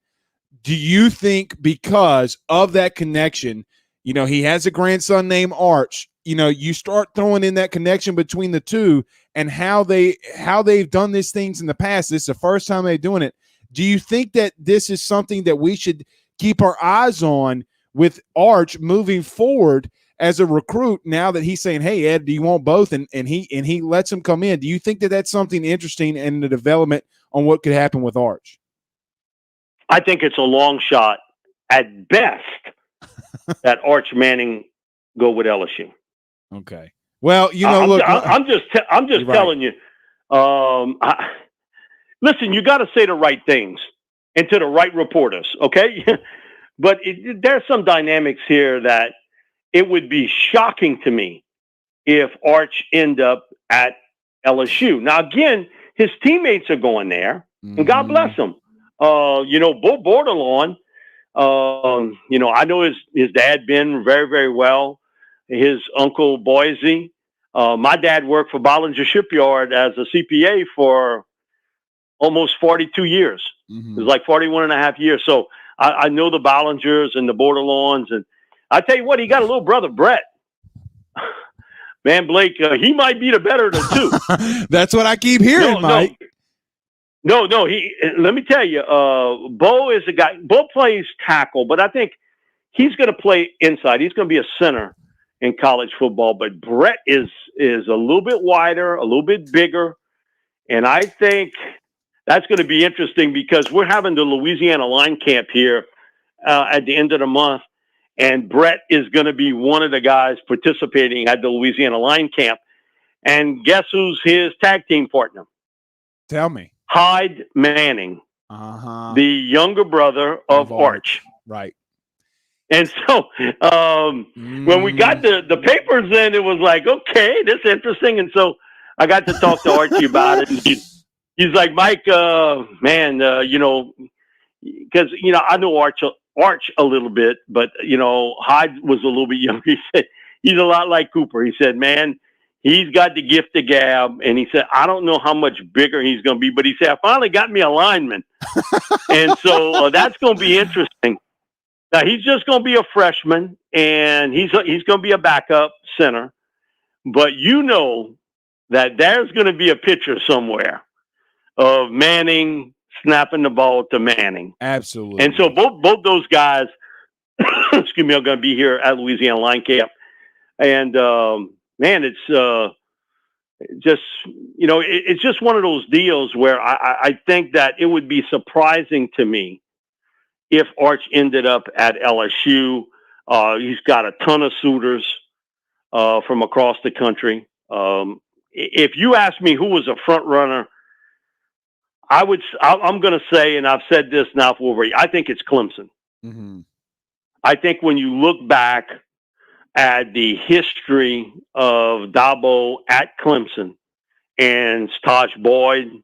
Do you think because of that connection, he has a grandson named Arch, you start throwing in that connection between the two and how they've done these things in the past. This is the first time they're doing it. Do you think that this is something that we should keep our eyes on with Arch moving forward as a recruit now that he's saying, "Hey, Ed, do you want both?" And he lets him come in. Do you think that that's something interesting in the development on what could happen with Arch? I think it's a long shot at best that Arch Manning go with LSU. Okay. Well, I'm just telling you. Listen, you got to say the right things and to the right reporters, okay? But there's some dynamics here that it would be shocking to me if Arch end up at LSU. Now, again, his teammates are going there, and God bless them. Bo Bordelon, I know his dad been very, very well. His uncle Boise. My dad worked for Bollinger Shipyard as a CPA for almost 42 years. It was like 41 and a half years. So I know the Bollingers and the Bordelons. And I tell you what, he got a little brother, Brett. Man, Blake, he might be the better of the two. That's what I keep hearing, Mike. No. Let me tell you, Bo is a guy. Bo plays tackle, but I think he's going to play inside. He's going to be a center in college football. But Brett is a little bit wider, a little bit bigger, and I think that's going to be interesting because we're having the Louisiana line camp here at the end of the month, and Brett is going to be one of the guys participating at the Louisiana line camp. And guess who's his tag team partner? Tell me. Hyde Manning, the younger brother of Arch. Right. And so when we got the papers in, it was like, okay, this is interesting. And so I got to talk to Archie about it. And he's like, Mike, man, because, I know Arch a little bit, but, Hyde was a little bit younger. He said, he's a lot like Cooper. He said, man, he's got the gift of gab. And he said, I don't know how much bigger he's going to be, but he said, I finally got me a lineman. And so that's going to be interesting. Now, he's just going to be a freshman, and he's going to be a backup center. But that there's going to be a picture somewhere of Manning snapping the ball to Manning. Absolutely. And so both those guys, excuse me, are going to be here at Louisiana Line Camp. And, man, it's just, it's just one of those deals where I think that it would be surprising to me if Arch ended up at LSU. He's got a ton of suitors from across the country. If you ask me who was a front runner, I'm going to say, and I've said this now for over, I think it's Clemson. Mm-hmm. I think when you look back at the history of Dabo at Clemson and Taj Boyd,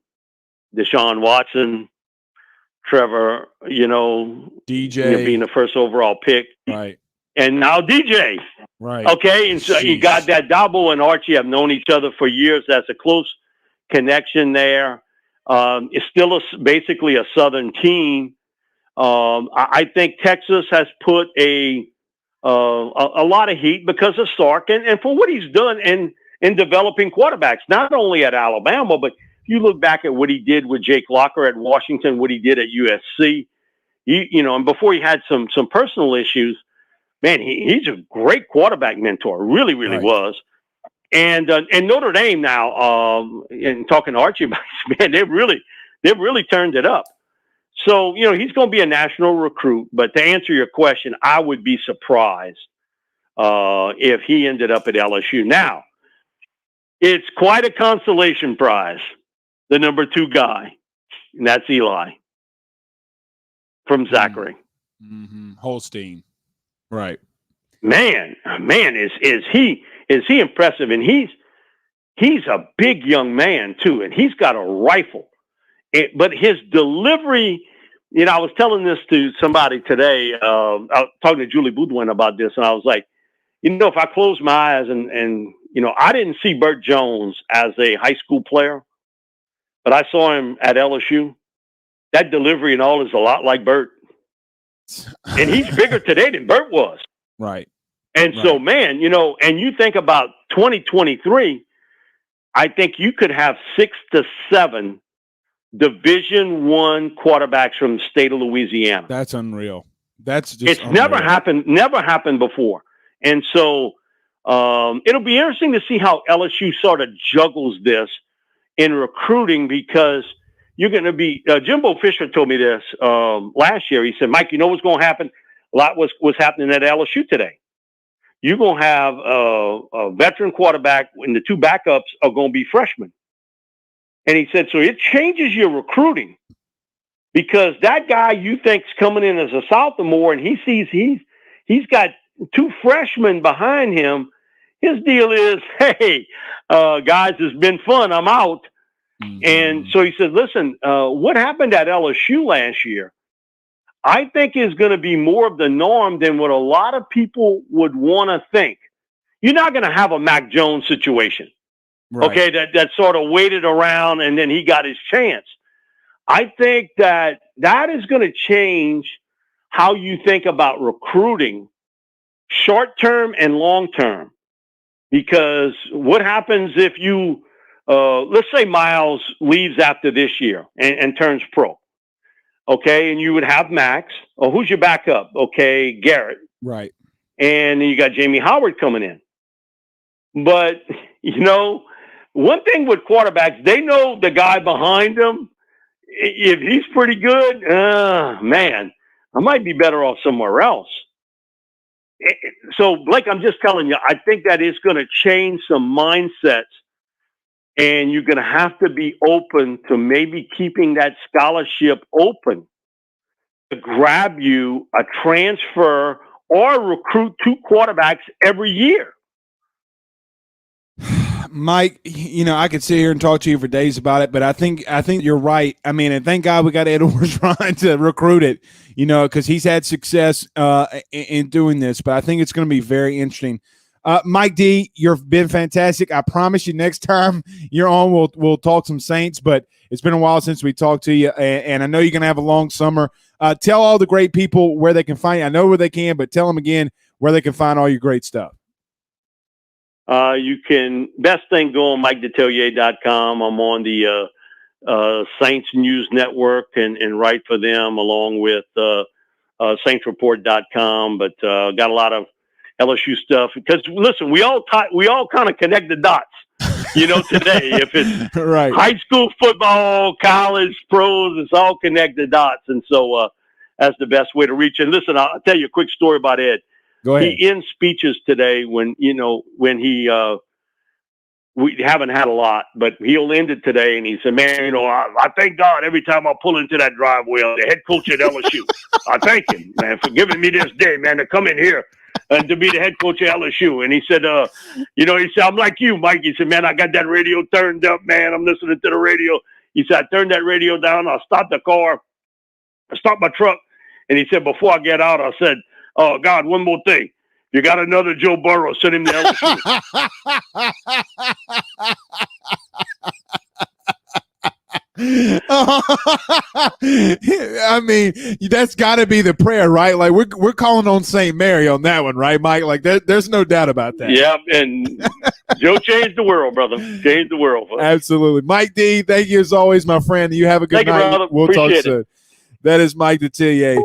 Deshaun Watson, Trevor, DJ being the first overall pick, right, and now DJ, right, okay, and so you got that Dabo and Archie have known each other for years. That's a close connection there. It's still basically a Southern team. I think Texas has put a lot of heat because of Sark and for what he's done in developing quarterbacks, not only at Alabama, but if you look back at what he did with Jake Locker at Washington, what he did at USC, and before he had some personal issues, man, he's a great quarterback mentor, really, really was. And Notre Dame now, and talking to Archie about this, man, they've really turned it up. So, he's going to be a national recruit. But to answer your question, I would be surprised if he ended up at LSU. Now, it's quite a consolation prize, the number 2 guy, and that's Eli from Zachary. Mm-hmm. Holstein. Right. Man, is he impressive? And he's a big young man too, and he's got a rifle. But his delivery, I was telling this to somebody today. I was talking to Julie Boudouin about this, and I was like, if I close my eyes and I didn't see Burt Jones as a high school player, but I saw him at LSU. That delivery and all is a lot like Burt. And he's bigger today than Burt was. Right. And so, man, and you think about 2023, I think you could have 6 to 7 Division I quarterbacks from the state of Louisiana. That's unreal. That's just unreal. Never happened before. And so it'll be interesting to see how LSU sort of juggles this in recruiting, because you're going to be Jimbo Fisher told me this last year. He said, Mike, you know what's going to happen? A lot was happening at LSU today. You're going to have a veteran quarterback, and the 2 backups are going to be freshmen. And he said, so it changes your recruiting, because that guy you think's coming in as a sophomore, and he sees he's got 2 freshmen behind him. His deal is, hey, guys, it's been fun. I'm out. Mm-hmm. And so he said, listen, what happened at LSU last year, I think is going to be more of the norm than what a lot of people would want to think. You're not going to have a Mac Jones situation. Right. Okay, that sort of waited around and then he got his chance. I think that is going to change how you think about recruiting, short term and long term. Because what happens if you, let's say Miles leaves after this year and turns pro, okay, and you would have Max. Oh, who's your backup? Okay, Garrett. Right. And you got Jamie Howard coming in. But, one thing with quarterbacks, they know the guy behind them. If he's pretty good, man, I might be better off somewhere else. So, Blake, I'm just telling you, I think that is going to change some mindsets, and you're going to have to be open to maybe keeping that scholarship open to grab you a transfer or recruit 2 quarterbacks every year. Mike, I could sit here and talk to you for days about it, but I think you're right. I mean, and thank God we got Edwards trying to recruit it, because he's had success in doing this. But I think it's going to be very interesting. Mike D, you've been fantastic. I promise you, next time you're on, we'll talk some Saints. But it's been a while since we talked to you, and I know you're going to have a long summer. Tell all the great people where they can find you. I know where they can, but tell them again where they can find all your great stuff. You can, best thing, go on MikeDetillier.com. I'm on the Saints News Network and write for them, along with saintsreport.com, but got a lot of LSU stuff. Because, listen, we all kind of connect the dots, today. If it's right. high school football, college, pros, it's all connected dots. And so that's the best way to reach. And listen, I'll tell you a quick story about Ed. Go ahead. He ends speeches today when he we haven't had a lot, but he'll end it today. And he said, man, I thank God every time I pull into that driveway, the head coach at LSU. I thank him, man, for giving me this day, man, to come in here and to be the head coach at LSU. And he said, he said, I'm like you, Mike. He said, man, I got that radio turned up, man. I'm listening to the radio. He said, I turned that radio down. I stopped the car. I stopped my truck. And he said, before I get out, I said, oh, God, one more thing. You got another Joe Burrow, send him to LSU. I mean, that's got to be the prayer, right? Like we're calling on St. Mary on that one, right, Mike? Like there's no doubt about that. Yeah, and Joe changed the world, brother. Changed the world. Absolutely. Mike D, thank you as always, my friend. You have a good night. Brother. We'll Appreciate talk soon. That is Mike Detillier.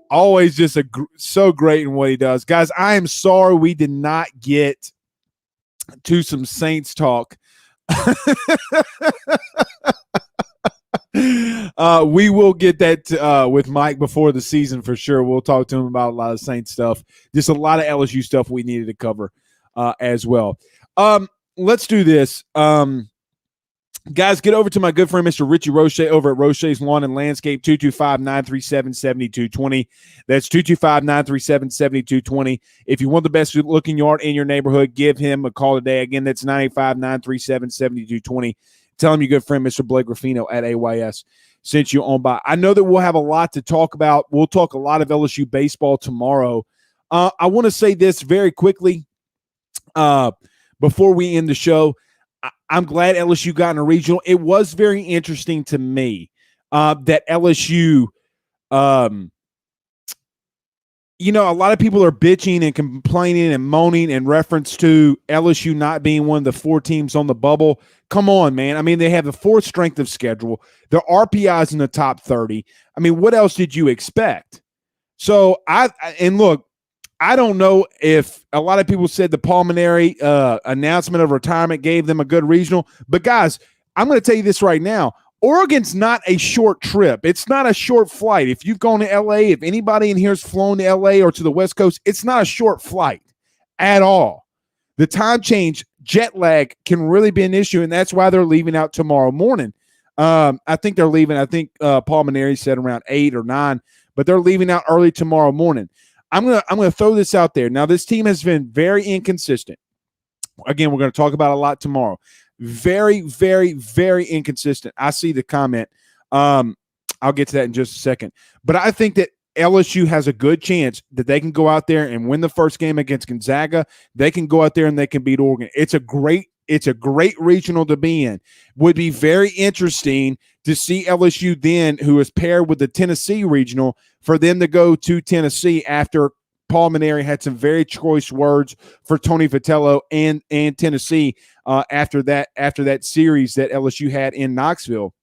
Always just so great in what he does. Guys, I am sorry we did not get to some Saints talk. We will get that with Mike before the season for sure. We'll talk to him about a lot of Saints stuff. Just a lot of LSU stuff we needed to cover as well. Let's do this. Guys, get over to my good friend, Mr. Richie Roche, over at Roche's Lawn and Landscape, 225-937-7220. That's 225-937-7220. If you want the best looking yard in your neighborhood, give him a call today. Again, that's 985-937-7220. Tell him your good friend, Mr. Blake Ruffino at AYS, sent you on by. I know that we'll have a lot to talk about. We'll talk a lot of LSU baseball tomorrow. I want to say this very quickly before we end the show. I'm glad LSU got in a regional. It was very interesting to me that LSU, a lot of people are bitching and complaining and moaning in reference to LSU not being one of the 4 teams on the bubble. Come on, man. I mean, they have the 4th strength of schedule. Their RPI's in the top 30. I mean, what else did you expect? So, look, I don't know if a lot of people said the Pulmonary announcement of retirement gave them a good regional. But, guys, I'm going to tell you this right now. Oregon's not a short trip. It's not a short flight. If you've gone to L.A., if anybody in here has flown to L.A. or to the West Coast, it's not a short flight at all. The time change, jet lag can really be an issue, and that's why they're leaving out tomorrow morning. I think they're leaving. I think Pulmonary said around 8 or 9, but they're leaving out early tomorrow morning. I'm gonna throw this out there. Now, this team has been very inconsistent. Again, we're going to talk about a lot tomorrow. Very, very, very inconsistent. I see the comment. I'll get to that in just a second. But I think that LSU has a good chance that they can go out there and win the first game against Gonzaga. They can go out there and they can beat Oregon. It's a great regional to be in. Would be very interesting to see LSU then, who is paired with the Tennessee regional, for them to go to Tennessee after Pulmonary had some very choice words for Tony Vitello and Tennessee after that series that LSU had in Knoxville.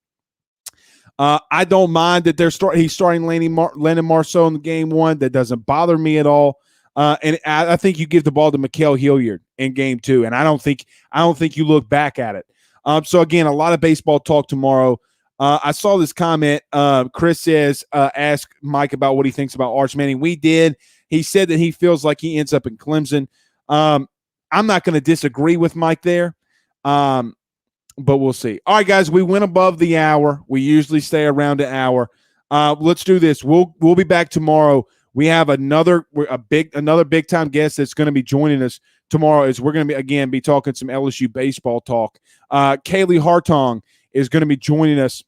I don't mind that he's starting Landon Marceau in the game 1. That doesn't bother me at all. And I think you give the ball to Mikael Hilliard in game 2, and I don't think you look back at it. So again, a lot of baseball talk tomorrow. I saw this comment. Chris says, ask Mike about what he thinks about Arch Manning. We did. He said that he feels like he ends up in Clemson. I'm not going to disagree with Mike there, but we'll see. All right, guys, we went above the hour. We usually stay around an hour. Let's do this. We'll be back tomorrow. We have another big time guest that's going to be joining us tomorrow. As we're going to be talking some LSU baseball talk. Kaylee Hartong is going to be joining us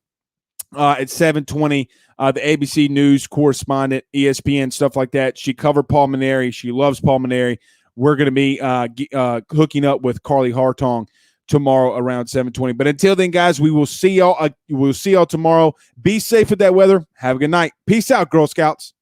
at 7:20. The ABC News correspondent, ESPN, stuff like that. She covered Pulmonary. She loves Pulmonary. We're going to be hooking up with Carly Hartong tomorrow around 7:20. But until then, guys, we will see y'all. We'll see y'all tomorrow. Be safe with that weather. Have a good night. Peace out, Girl Scouts.